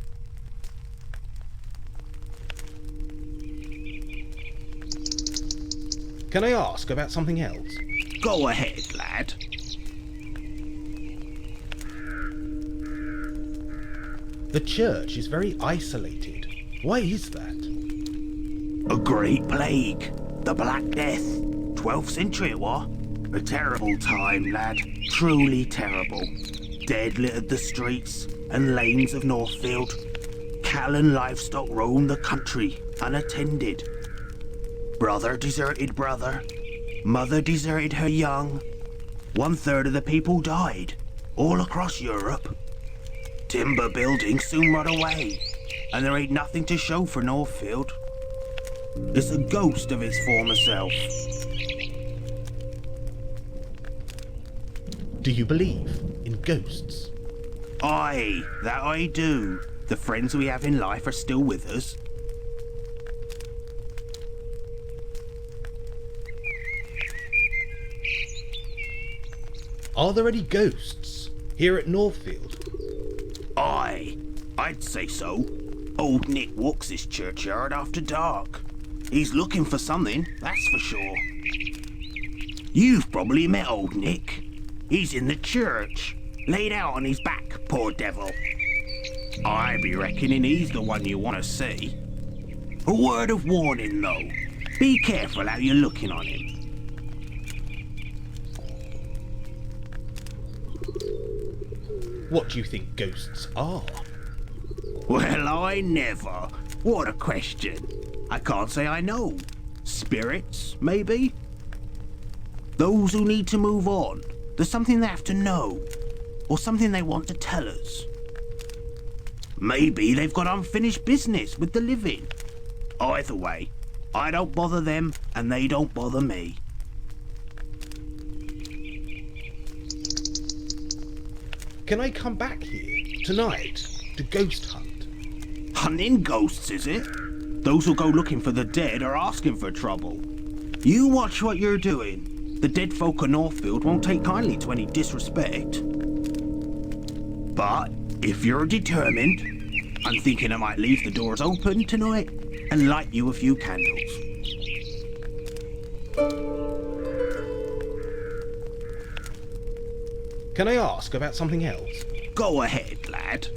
Can I ask about something else? Go ahead, lad. The church is very isolated. Why is that? A great plague. The Black Death. 12th century it was. A terrible time, lad. Truly terrible. Dead littered the streets and lanes of Northfield. Cattle and livestock roamed the country, unattended. Brother deserted brother. Mother deserted her young. 1/3 of the people died, all across Europe. Timber buildings soon rot away, and there ain't nothing to show for Northfield. It's a ghost of its former self. Do you believe in ghosts? Aye, that I do. The friends we have in life are still with us. Are there any ghosts here at Northfield? Aye, I'd say so. Old Nick walks this churchyard after dark. He's looking for something, that's for sure. You've probably met old Nick. He's in the church, laid out on his back, poor devil. I be reckoning he's the one you want to see. A word of warning, though. Be careful how you're looking on him. What do you think ghosts are? Well, I never. What a question. I can't say I know. Spirits, maybe? Those who need to move on. There's something they have to know. Or something they want to tell us. Maybe they've got unfinished business with the living. Either way, I don't bother them and they don't bother me. Can I come back here tonight to ghost hunt? Hunting ghosts, is it? Those who go looking for the dead are asking for trouble. You watch what you're doing. The dead folk of Northfield won't take kindly to any disrespect. But if you're determined, I'm thinking I might leave the doors open tonight and light you a few candles. Can I ask about something else? Go ahead, lad.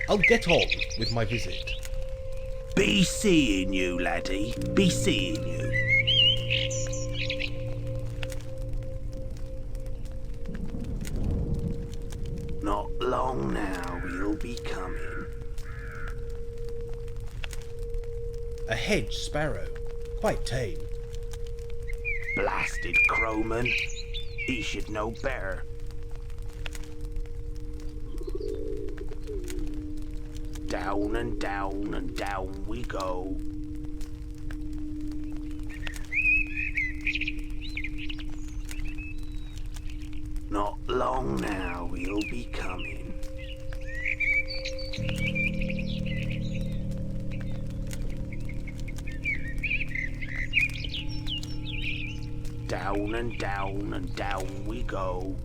I'll get on with my visit. Be seeing you, laddie. Be seeing you. Not long now, he'll be coming. A hedge sparrow. Quite tame. Blasted crowman. He should know better. Down and down and down we go. Not long now, he'll be coming. Down and down and down we go.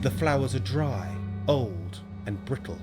The flowers are dry, old and brittle.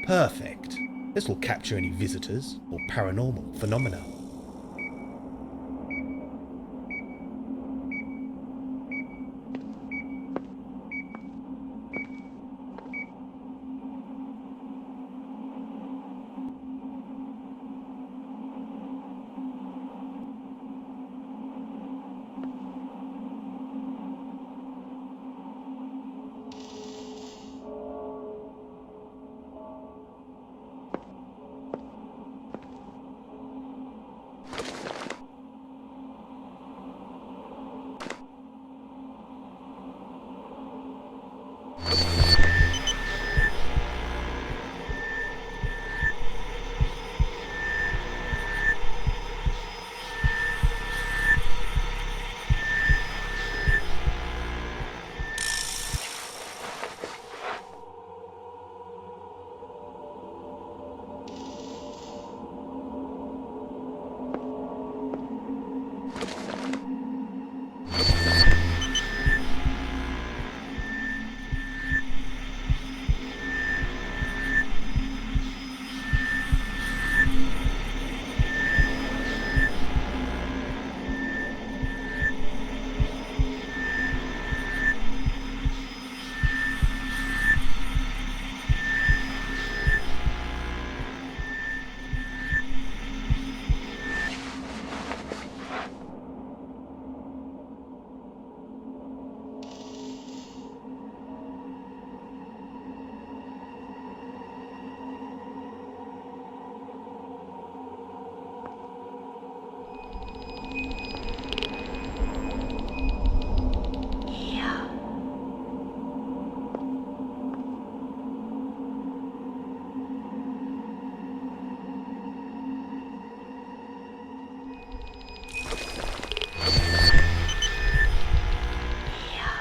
Perfect. This will capture any visitors or paranormal phenomena.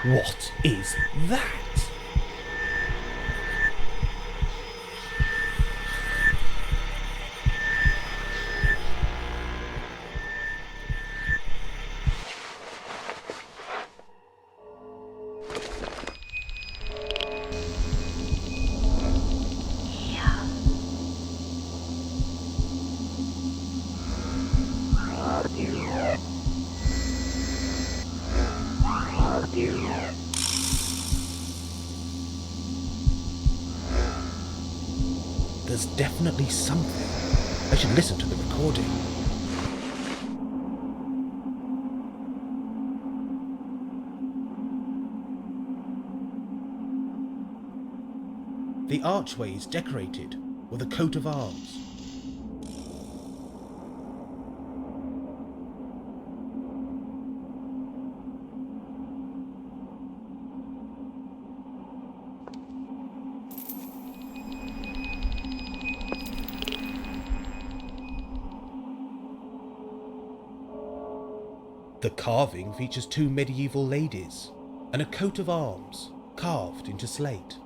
What is that? There's definitely something. I should listen to the recording. The archway is decorated with a coat of arms. The carving features two medieval ladies and a coat of arms carved into slate.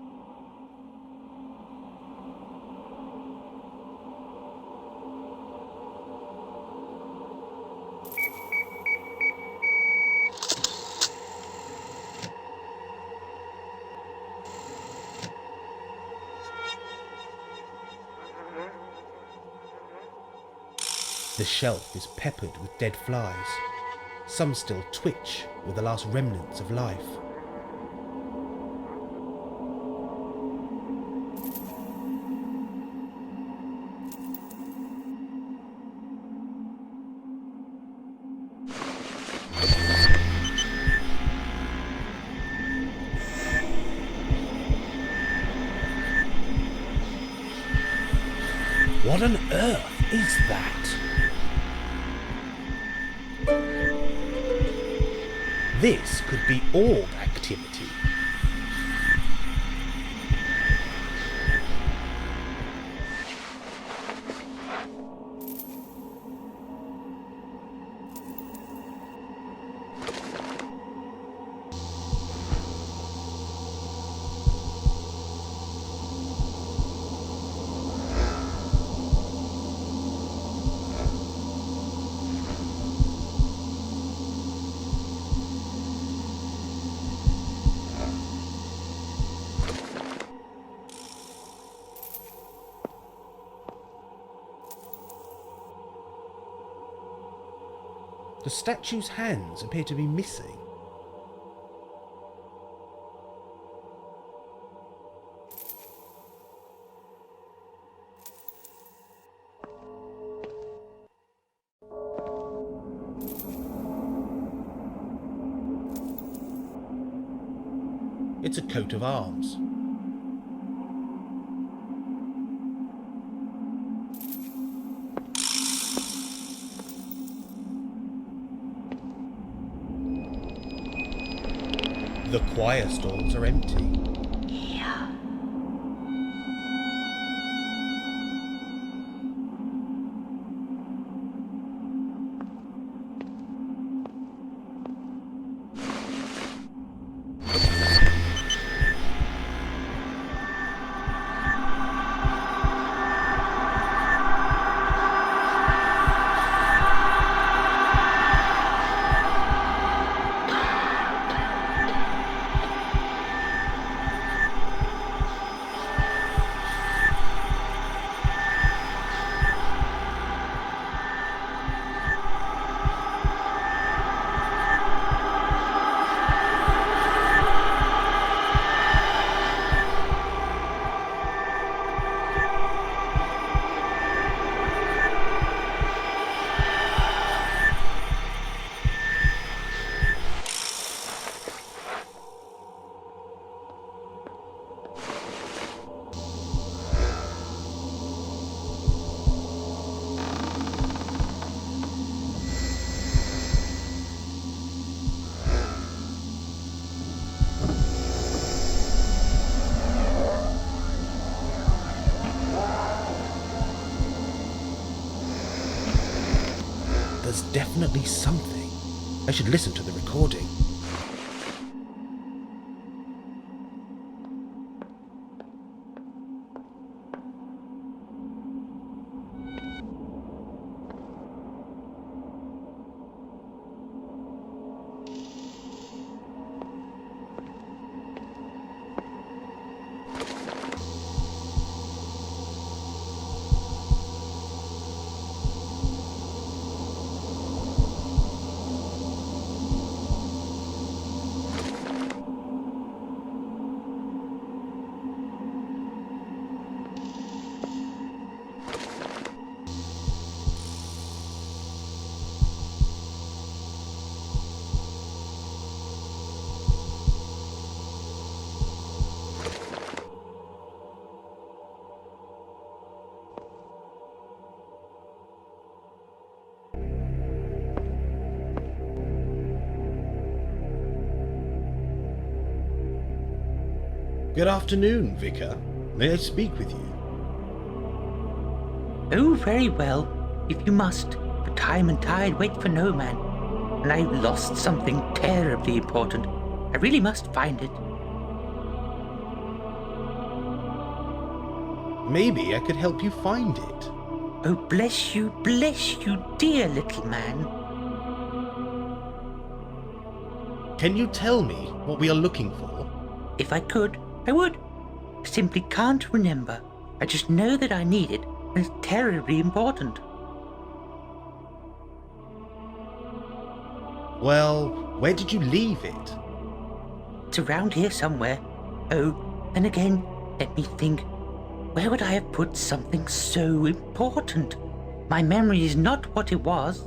The shelf is peppered with dead flies. Some still twitch with the last remnants of life. What on earth is that? This could be orb activity. The statue's hands appear to be missing. It's a coat of arms. The choir stalls are empty. There's definitely something. I should listen to the recording. Good afternoon, Vicar. May I speak with you? Oh, very well, if you must. But time and tide wait for no man. And I lost something terribly important. I really must find it. Maybe I could help you find it. Oh, bless you, dear little man. Can you tell me what we are looking for? If I could, I would. I simply can't remember. I just know that I need it, and it's terribly important. Well, where did you leave it? It's around here somewhere. Oh, and again, let me think. Where would I have put something so important? My memory is not what it was.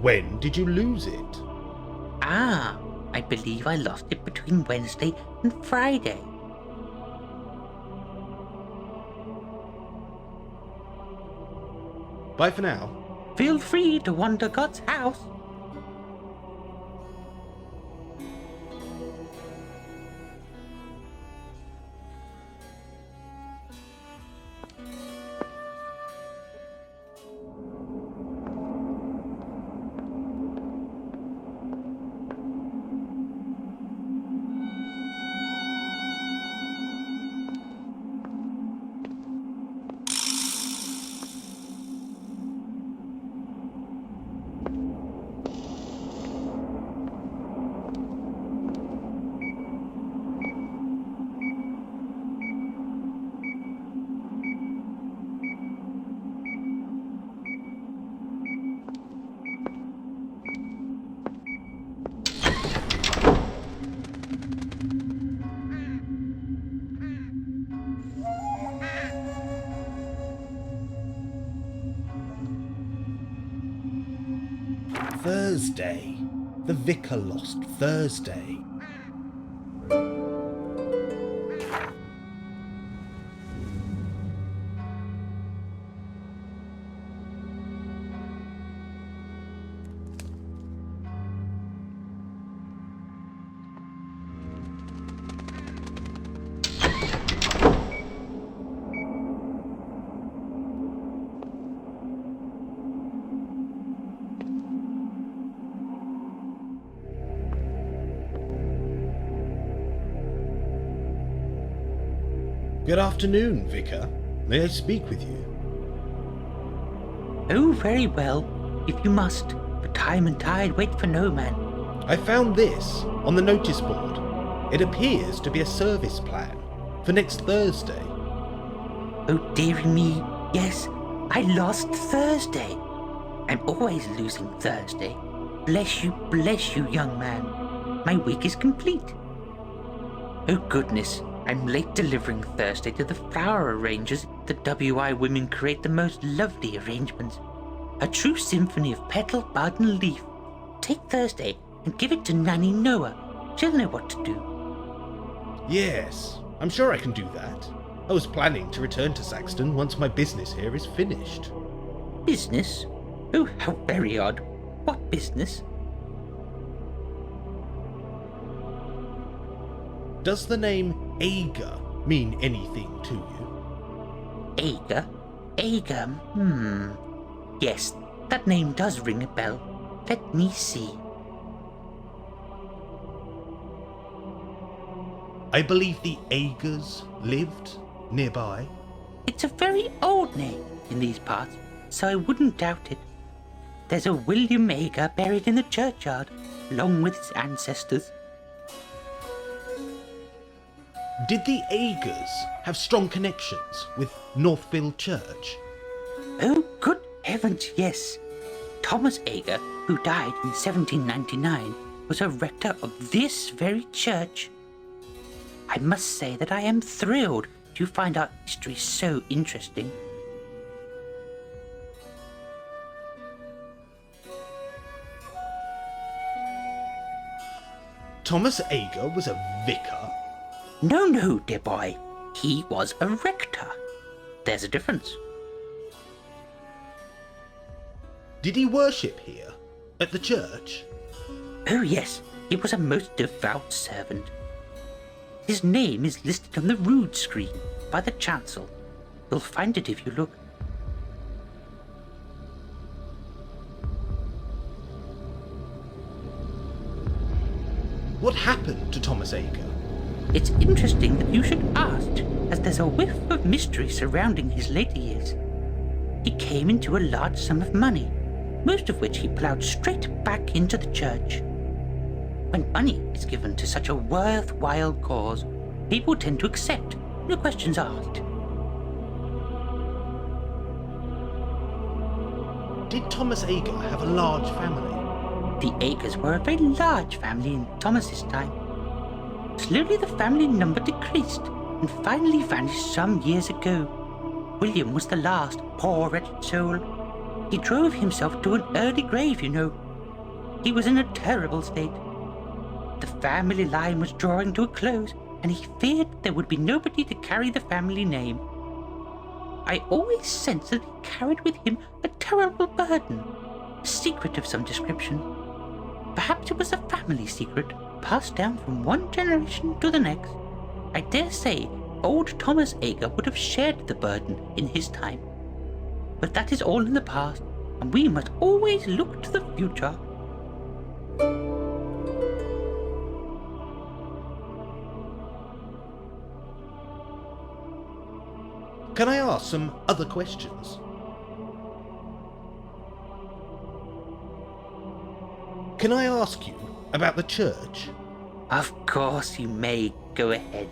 When did you lose it? Ah, I believe I lost it between Wednesday and Friday. Bye for now. Feel free to wander God's house. Thursday. The Vicar lost Thursday. Good afternoon, Vicar. May I speak with you? Oh, very well, if you must. But time and tide wait for no man. I found this on the notice board. It appears to be a service plan for next Thursday. Oh, dearie me, yes, I lost Thursday. I'm always losing Thursday. Bless you, young man. My week is complete. Oh, goodness. I'm late delivering Thursday to the flower arrangers. The WI women create the most lovely arrangements. A true symphony of petal, bud, and leaf. Take Thursday and give it to Nanny Noah. She'll know what to do. Yes, I'm sure I can do that. I was planning to return to Saxton once my business here is finished. Business? Oh, how very odd. What business? Does the name Ager mean anything to you? Ager? Ager, Yes, that name does ring a bell. Let me see. I believe the Agers lived nearby. It's a very old name in these parts, so I wouldn't doubt it. There's a William Ager buried in the churchyard, along with his ancestors. Did the Agers have strong connections with Northville Church? Oh, good heavens, yes. Thomas Ager, who died in 1799, was a rector of this very church. I must say that I am thrilled to find our history so interesting. Thomas Ager was a vicar? No, dear boy. He was a rector. There's a difference. Did he worship here, at the church? Oh yes, he was a most devout servant. His name is listed on the rood screen by the chancel. You'll find it if you look. What happened to Thomas Ager? It's interesting that you should ask, as there's a whiff of mystery surrounding his later years. He came into a large sum of money, most of which he ploughed straight back into the church. When money is given to such a worthwhile cause, people tend to accept, no questions asked. Did Thomas Ager have a large family? The Agers were a very large family in Thomas's time. Slowly the family number decreased and finally vanished some years ago. William was the last poor wretched soul. He drove himself to an early grave, you know. He was in a terrible state. The family line was drawing to a close, and he feared there would be nobody to carry the family name. I always sensed that he carried with him a terrible burden, a secret of some description. Perhaps it was a family secret, passed down from one generation to the next. I dare say old Thomas Ager would have shared the burden in his time. But that is all in the past, and we must always look to the future. Can I ask some other questions? Can I ask you about the church? Of course you may. Go ahead.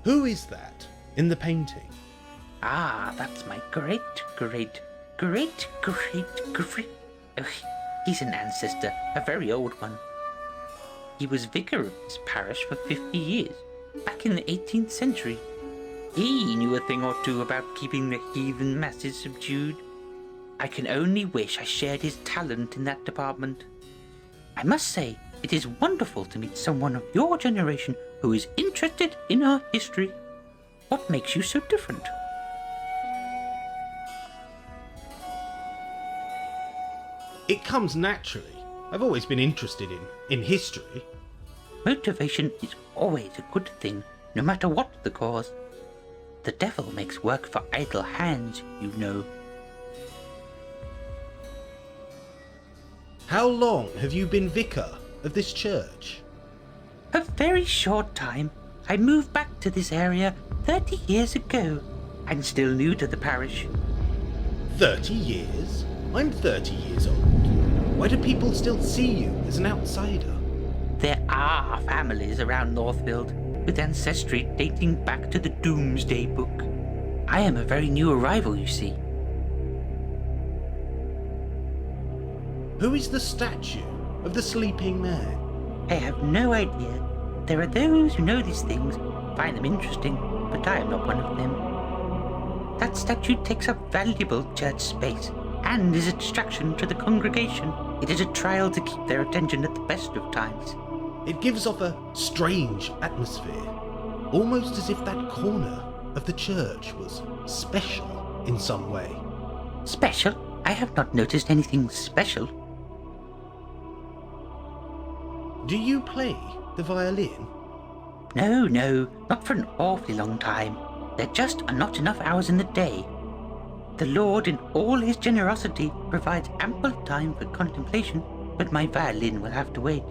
Who is that in the painting? Ah, that's my great. Oh, he's an ancestor, a very old one. He was vicar of this parish for 50 years, back in the 18th century. He knew a thing or two about keeping the heathen masses subdued. I can only wish I shared his talent in that department. I must say, it is wonderful to meet someone of your generation who is interested in our history. What makes you so different? It comes naturally. I've always been interested in history. Motivation is always a good thing, no matter what the cause. The devil makes work for idle hands, you know. How long have you been vicar of this church? A very short time. I moved back to this area 30 years ago. I'm still new to the parish. 30 years? I'm 30 years old. Why do people still see you as an outsider? There are families around Northfield with ancestry dating back to the Doomsday Book. I am a very new arrival, you see. Who is the statue of the sleeping man? I have no idea. There are those who know these things, find them interesting, but I am not one of them. That statue takes up valuable church space and is a distraction to the congregation. It is a trial to keep their attention at the best of times. It gives off a strange atmosphere, almost as if that corner of the church was special in some way. Special? I have not noticed anything special. Do you play the violin? No, not for an awfully long time. There just are not enough hours in the day. The Lord, in all his generosity, provides ample time for contemplation, but my violin will have to wait.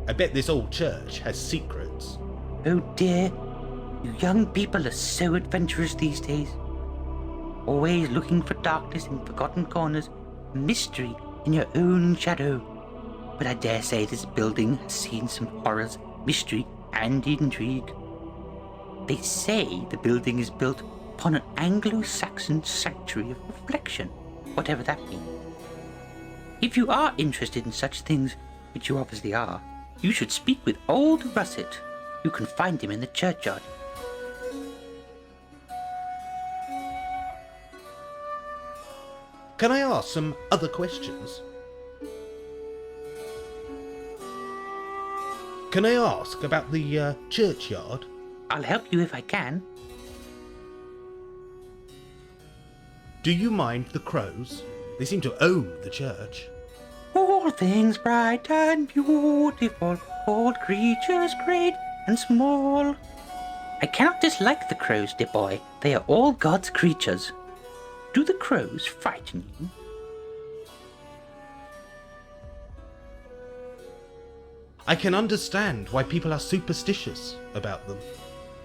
I bet this old church has secrets. Oh dear, you young people are so adventurous these days. Always looking for darkness in forgotten corners, mystery in your own shadow. But I dare say this building has seen some horrors, mystery, and intrigue. They say the building is built upon an Anglo-Saxon sanctuary of reflection, whatever that means. If you are interested in such things, which you obviously are, you should speak with old Russet. You can find him in the churchyard. Can I ask some other questions? Can I ask about the churchyard? I'll help you if I can. Do you mind the crows? They seem to own the church. All things bright and beautiful, all creatures great and small. I cannot dislike the crows, dear boy. They are all God's creatures. Do the crows frighten you? I can understand why people are superstitious about them.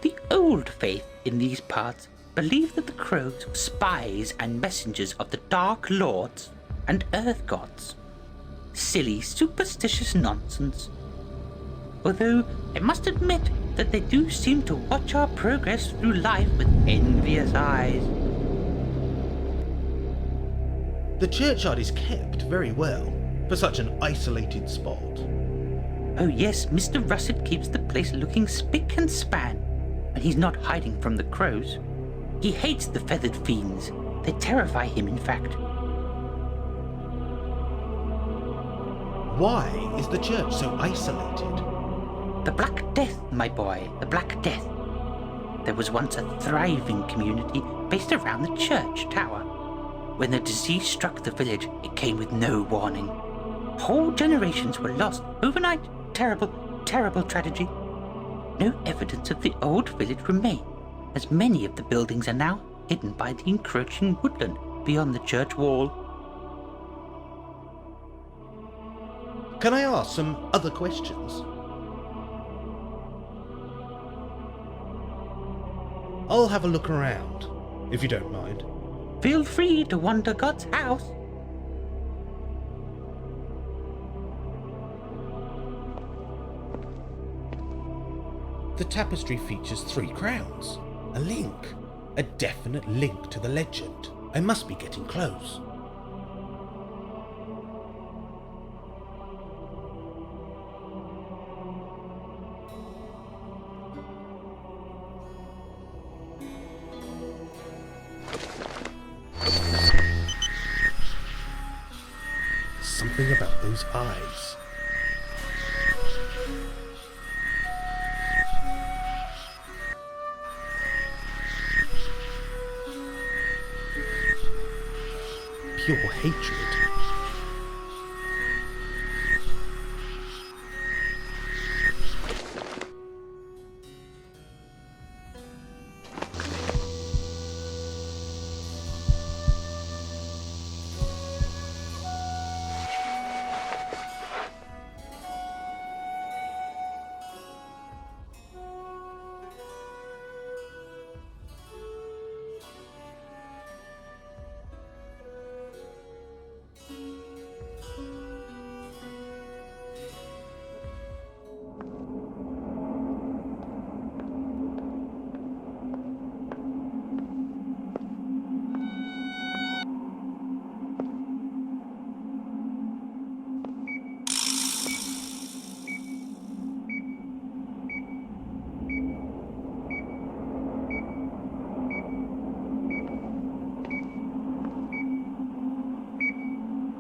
The old faith in these parts believed that the crows were spies and messengers of the Dark Lords and Earth Gods. Silly, superstitious nonsense. Although I must admit that they do seem to watch our progress through life with envious eyes. The churchyard is kept very well for such an isolated spot. Oh yes, Mr. Russet keeps the place looking spick and span when he's not hiding from the crows. He hates the feathered fiends. They terrify him, in fact. Why is the church so isolated? The Black Death, my boy, the Black Death. There was once a thriving community based around the church tower. When the disease struck the village, it came with no warning. Whole generations were lost overnight. Terrible, terrible tragedy. No evidence of the old village remain, as many of the buildings are now hidden by the encroaching woodland beyond the church wall. Can I ask some other questions? I'll have a look around, if you don't mind. Feel free to wander God's house. The tapestry features 3 crowns. A link. A definite link to the legend. I must be getting close. Something about those eyes. Pure hatred.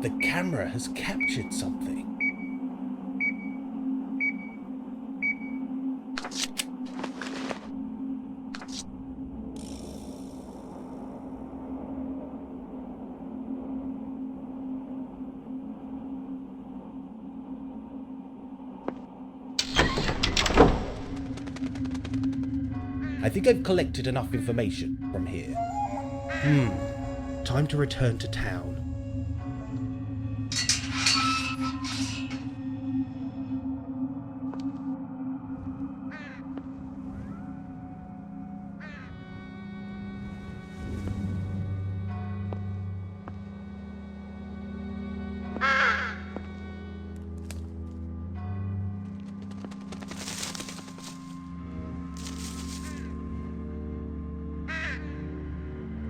The camera has captured something. I think I've collected enough information from here. Time to return to town.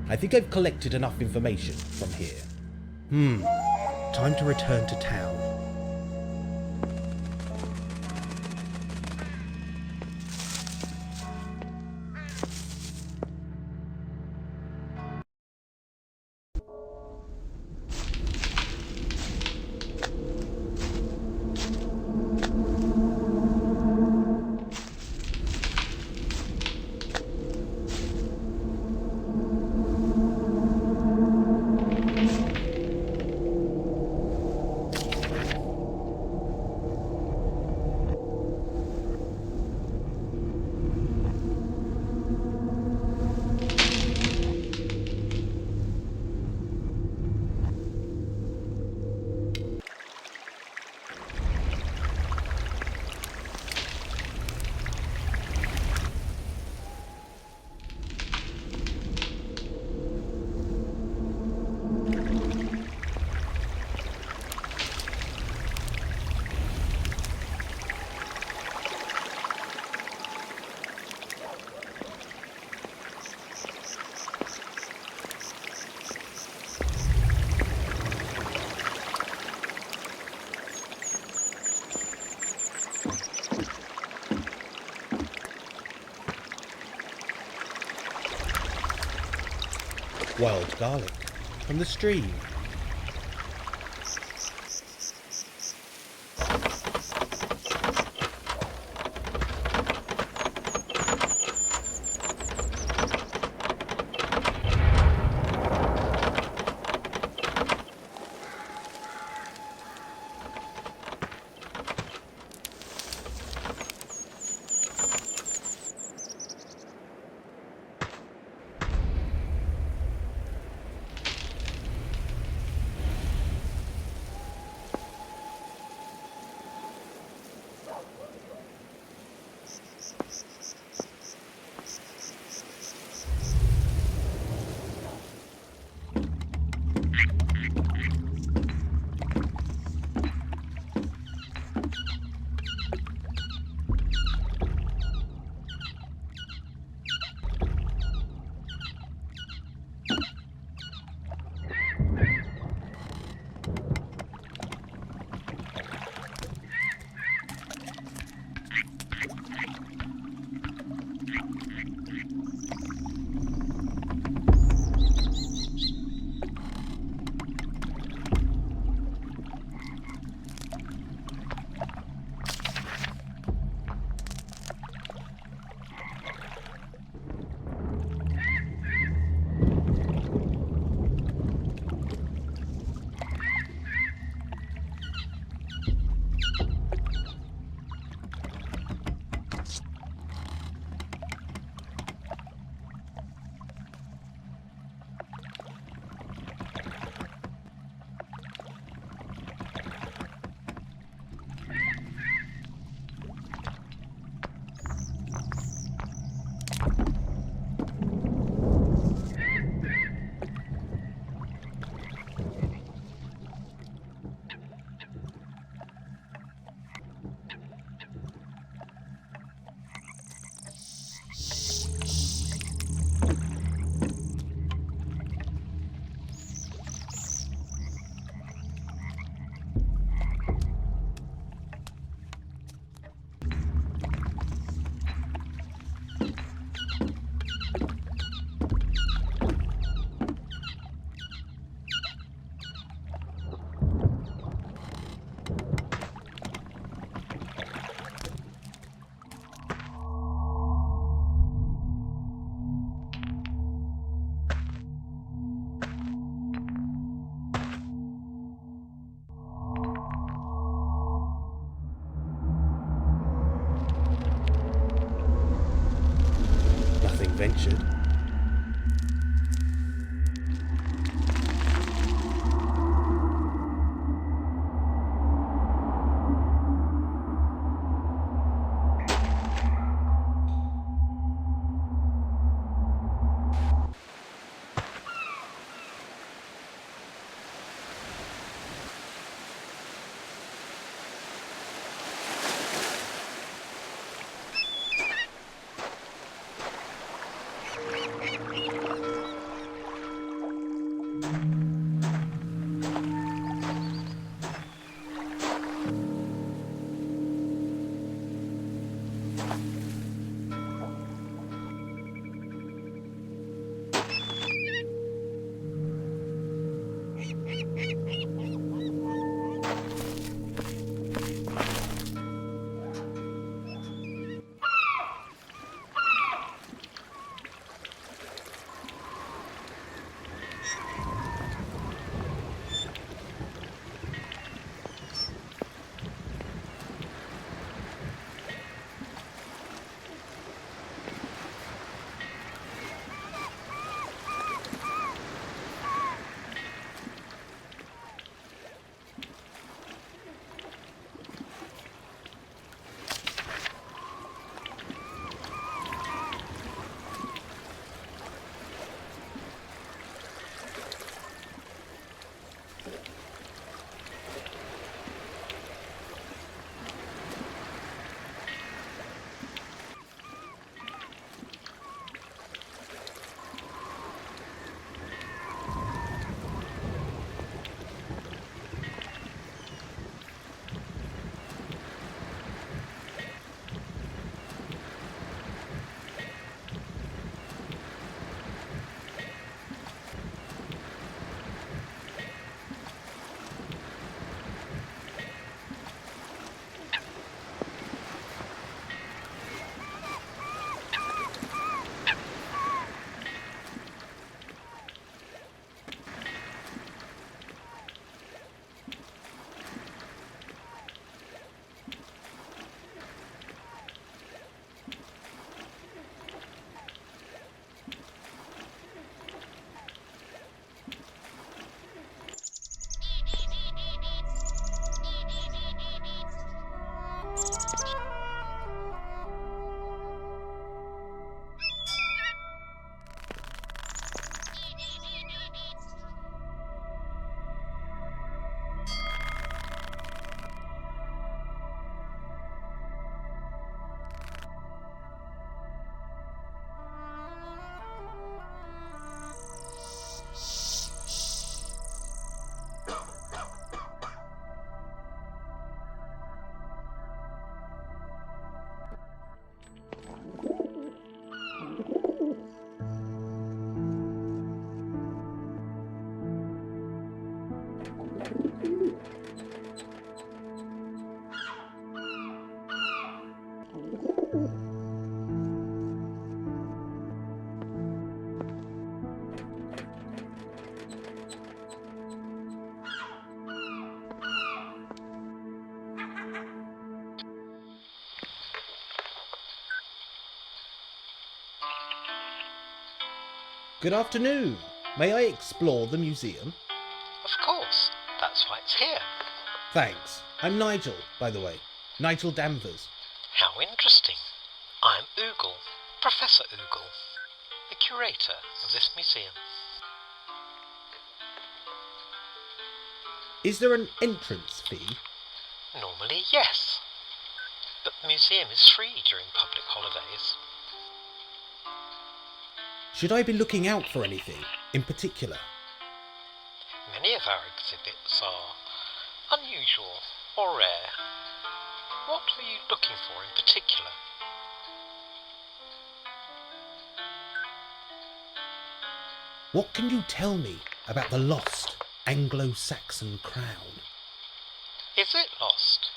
I think I've collected enough information from here. Time to return to town. Wild garlic from the stream. Ventured. Good afternoon. May I explore the museum? Of course, that's why it's here. Thanks. I'm Nigel, by the way. Nigel Danvers. How interesting. I'm Oogle, Professor Oogle, the curator of this museum. Is there an entrance fee? Normally, yes. But the museum is free during public holidays. Should I be looking out for anything in particular? Many of our exhibits are unusual or rare. What are you looking for in particular? What can you tell me about the lost Anglo-Saxon crown? Is it lost?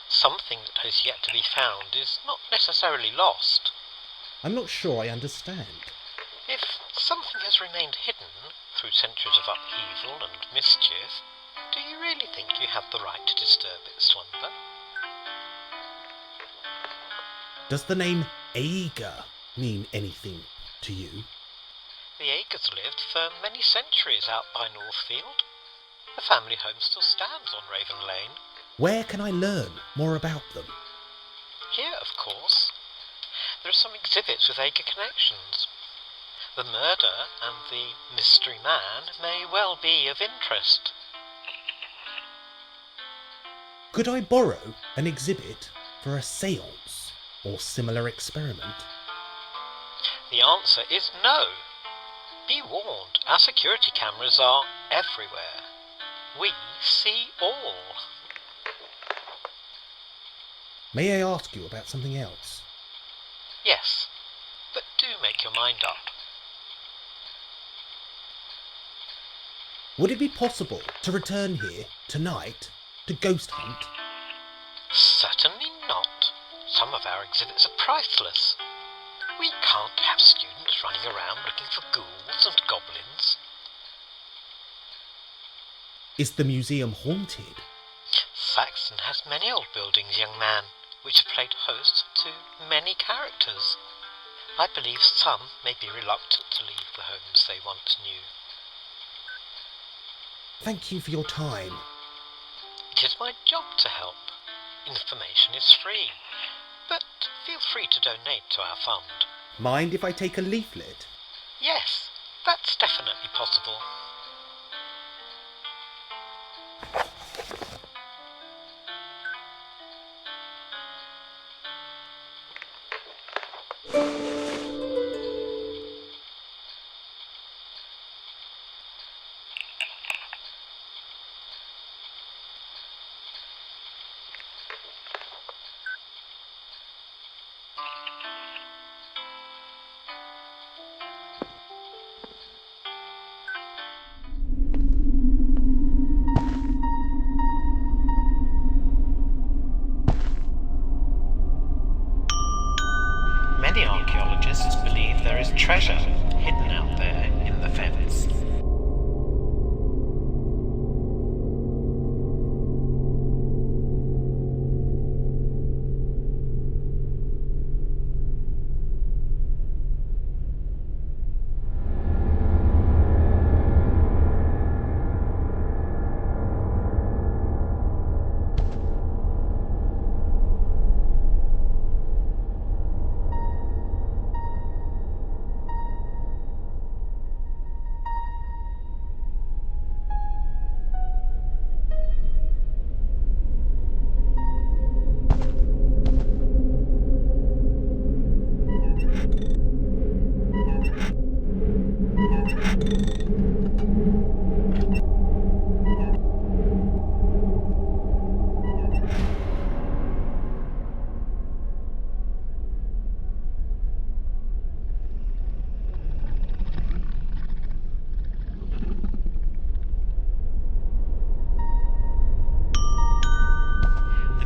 Something that has yet to be found is not necessarily lost. I'm not sure I understand. If something has remained hidden through centuries of upheaval and mischief, do you really think you have the right to disturb its slumber? Does the name Aeger mean anything to you? The Aegers lived for many centuries out by Northfield. The family home still stands on Raven Lane. Where can I learn more about them? Here, of course. There are some exhibits with Aeger connections. The murder and the mystery man may well be of interest. Could I borrow an exhibit for a séance or similar experiment? The answer is no. Be warned, our security cameras are everywhere. We see all. May I ask you about something else? Yes, but do make your mind up. Would it be possible to return here tonight to ghost hunt? Certainly not. Some of our exhibits are priceless. We can't have students running around looking for ghouls and goblins. Is the museum haunted? Saxon has many old buildings, young man, which have played host to many characters. I believe some may be reluctant to leave the homes they once knew. Thank you for your time. It is my job to help. Information is free, but feel free to donate to our fund. Mind if I take a leaflet? Yes, that's definitely possible. Many archaeologists believe there is treasure hidden out there in the fens.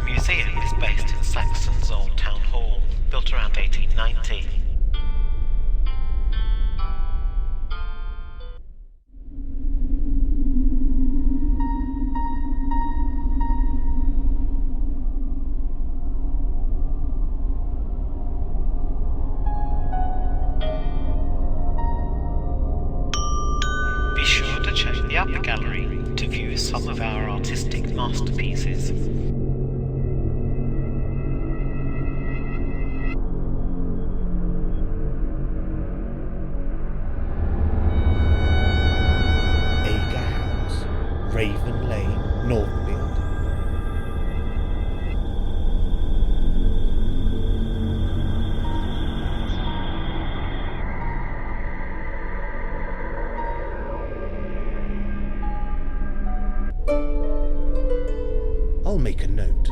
museum is based in Saxon's old town hall, built around 1890. of our artistic masterpieces. Aga House, Raven Lane, Northfield. I'll make a note.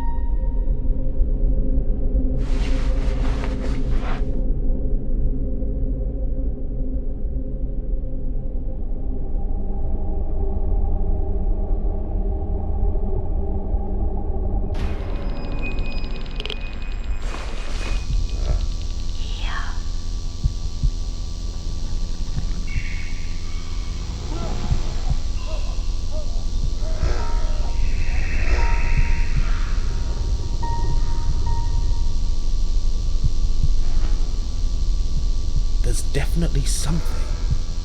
There's definitely something.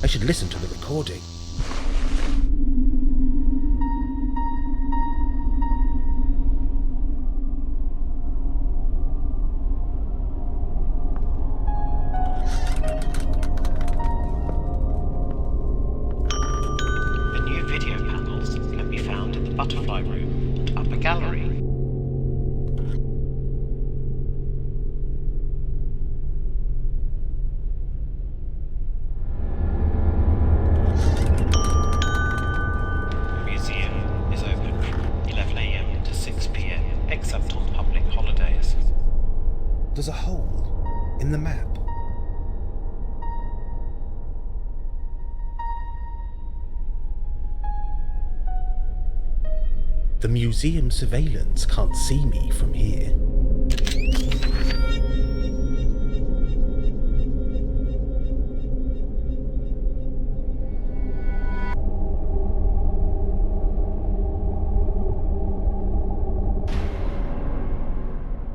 I should listen to the recording. The new video panels can be found in the butterfly room and upper gallery. Except on public holidays. There's a hole in the map. The museum surveillance can't see me from here.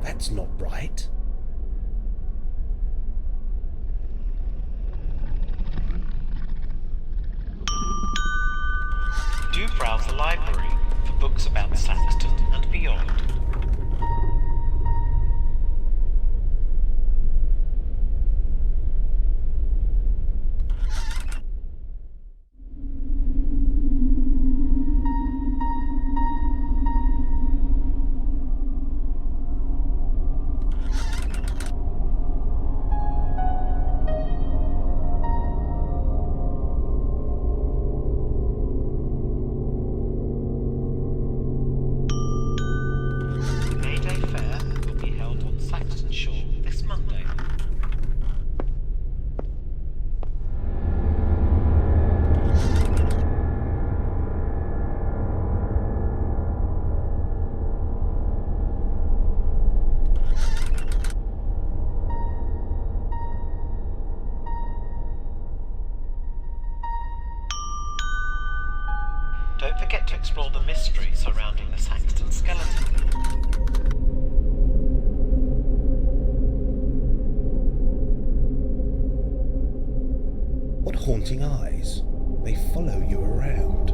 That's not right. Do browse the library for books about Saxton and beyond. Don't forget to explore the mystery surrounding the Saxton skeleton. What haunting eyes? They follow you around.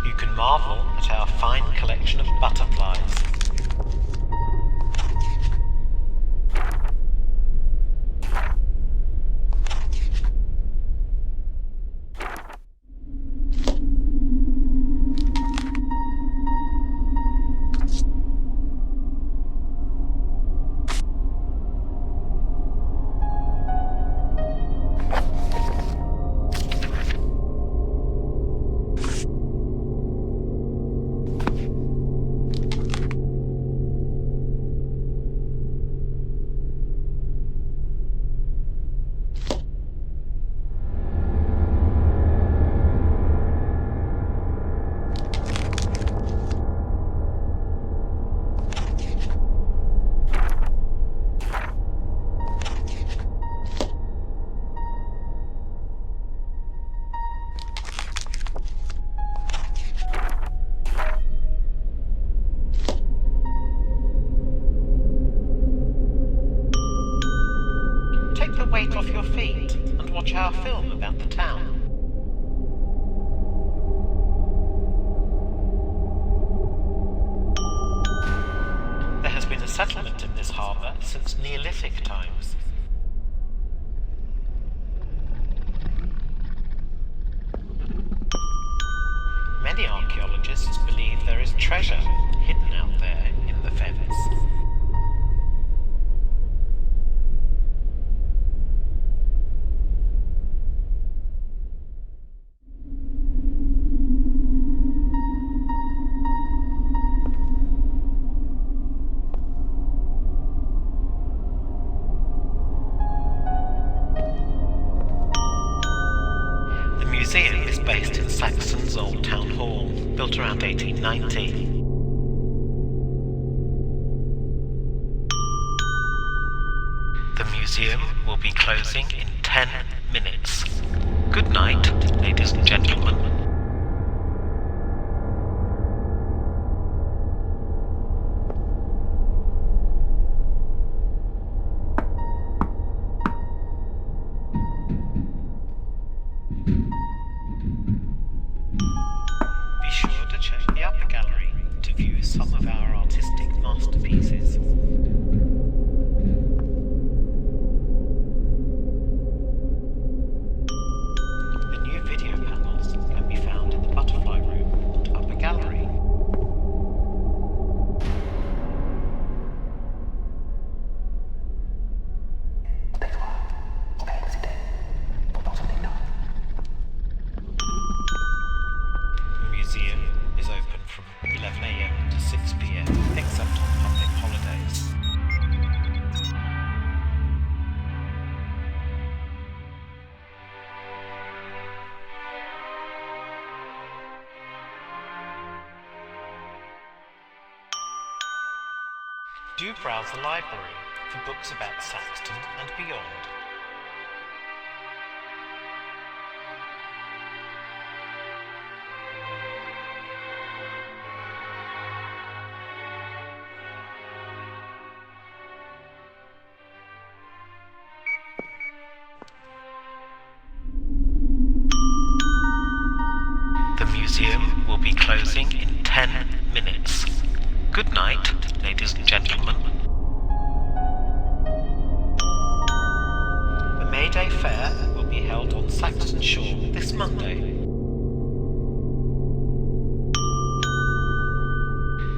You can marvel at our fine collection of butterflies. straight off your feet and watch our film about the town. There has been a settlement in this harbour since Neolithic times. Many archaeologists believe there is treasure hidden out there in the fens. The museum is based in Saxton's old town hall, built around 1890. The museum will be closing in 10 minutes. Good night, ladies and gentlemen. Be sure to check the upper gallery to view some of our artistic masterpieces. The new video panels can be found in the butterfly room and upper gallery. The museum is open from 11 AM to 6 PM, except on public holidays. Do browse the library for books about Saxton and beyond. The museum will be closing in 10 minutes. Good night, ladies and gentlemen. The May Day Fair will be held on Saxton Shore this Monday.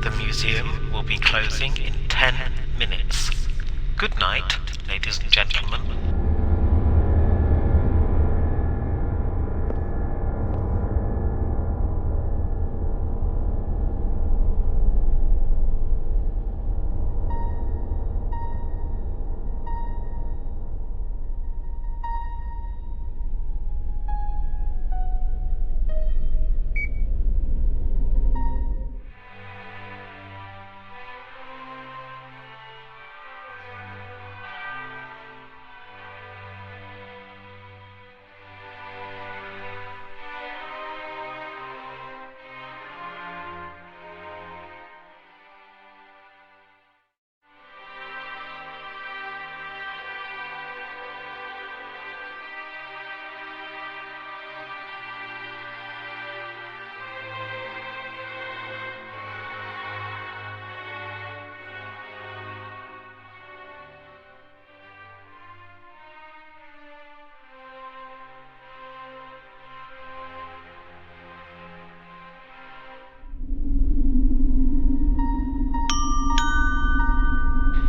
The museum will be closing in 10 minutes. Good night, ladies and gentlemen.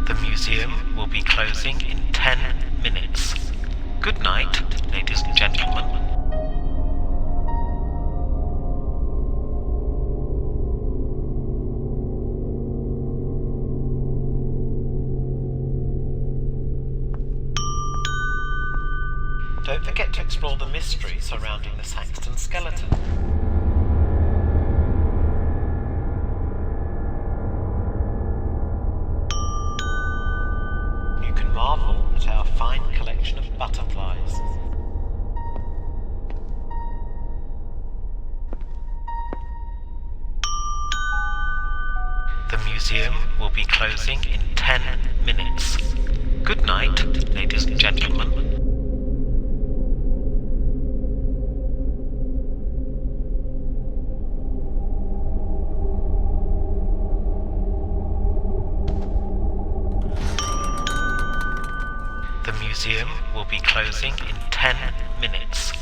The museum will be closing in 10 minutes. Good night, ladies and gentlemen. Don't forget to explore the mystery surrounding the Saxton skeleton. You can marvel at our fine collection of butterflies. The museum will be closing in 10 minutes. Good night, ladies and gentlemen. The museum will be closing in 10 minutes.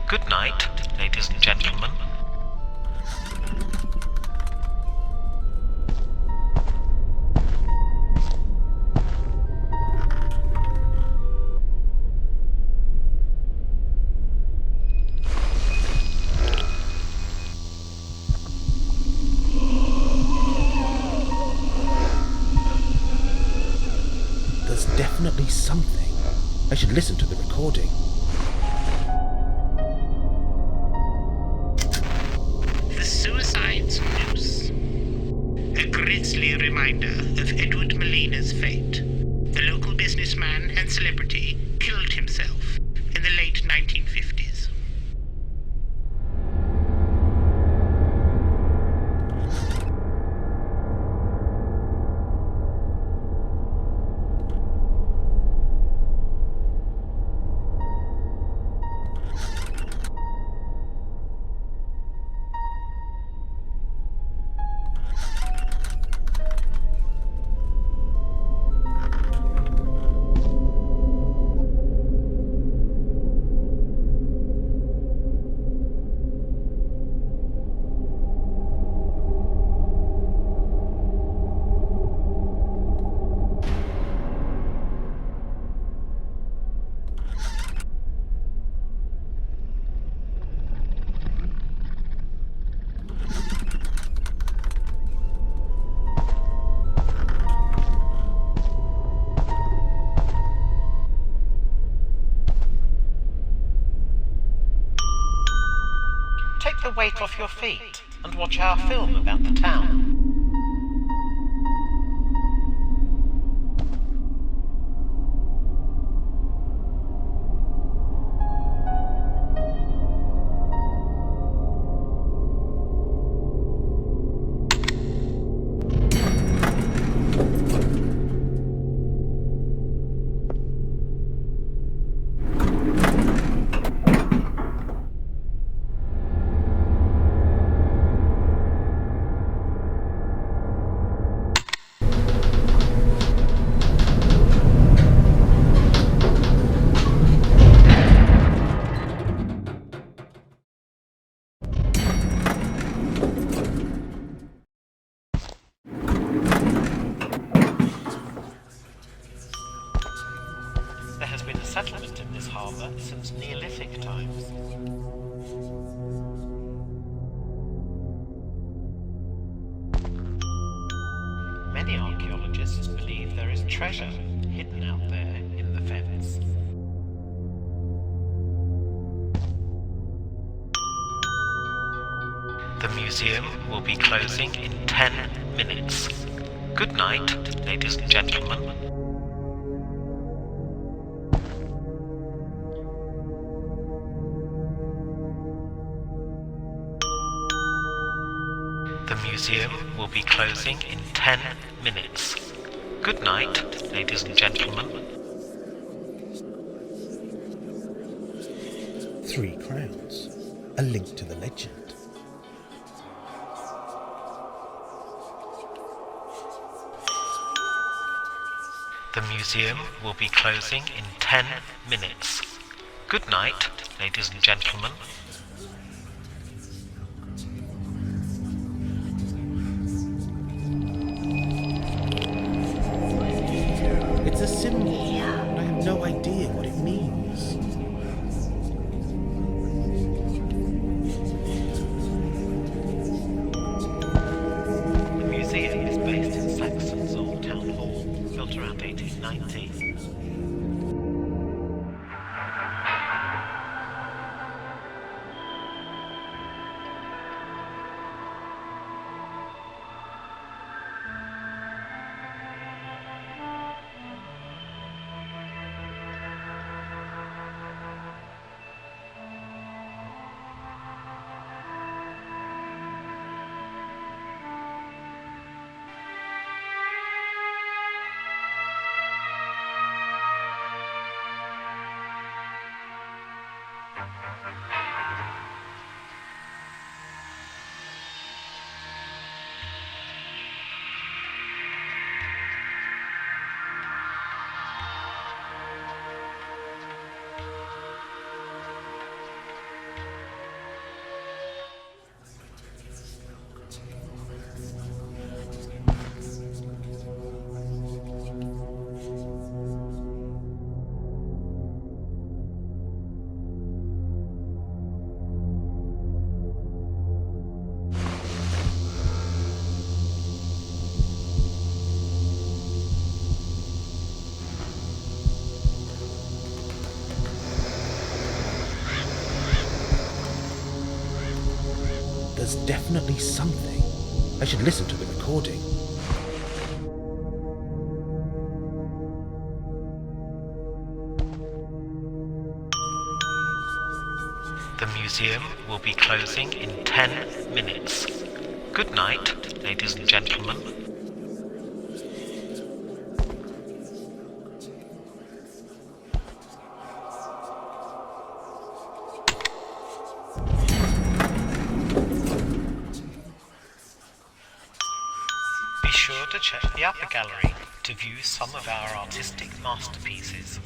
Good night, ladies and gentlemen. There's definitely something. I should listen to the recording. The Suicide's Noose. A grisly reminder of Edward Molina's fate. The local businessman and celebrity killed himself in the late 1950s. Take the weight off your feet and watch our film about the town. There has been a settlement in this harbour since Neolithic times. Many archaeologists believe there is treasure hidden out there in the fens. The museum will be closing in 10 minutes. Good night, ladies and gentlemen. The museum will be closing in 10 minutes. Good night, ladies and gentlemen. 3 crowns. A link to the legend. The museum will be closing in 10 minutes. Good night, ladies and gentlemen. It's a symbol, but I have no idea what it means. The museum is based in Saxon's old town hall, built around 1890. There's definitely something. I should listen to the recording. The museum will be closing in 10 minutes. Good night, ladies and gentlemen. Be sure to check the upper gallery to view some of our artistic masterpieces.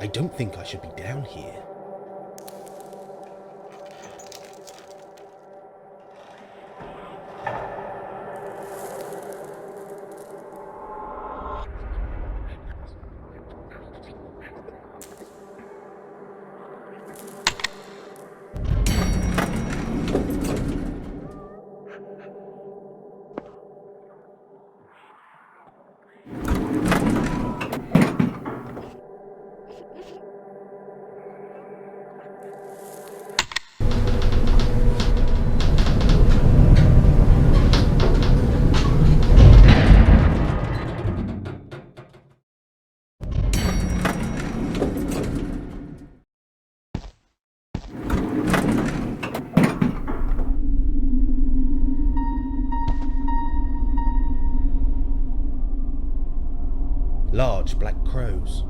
I don't think I should be down here. Large black crows.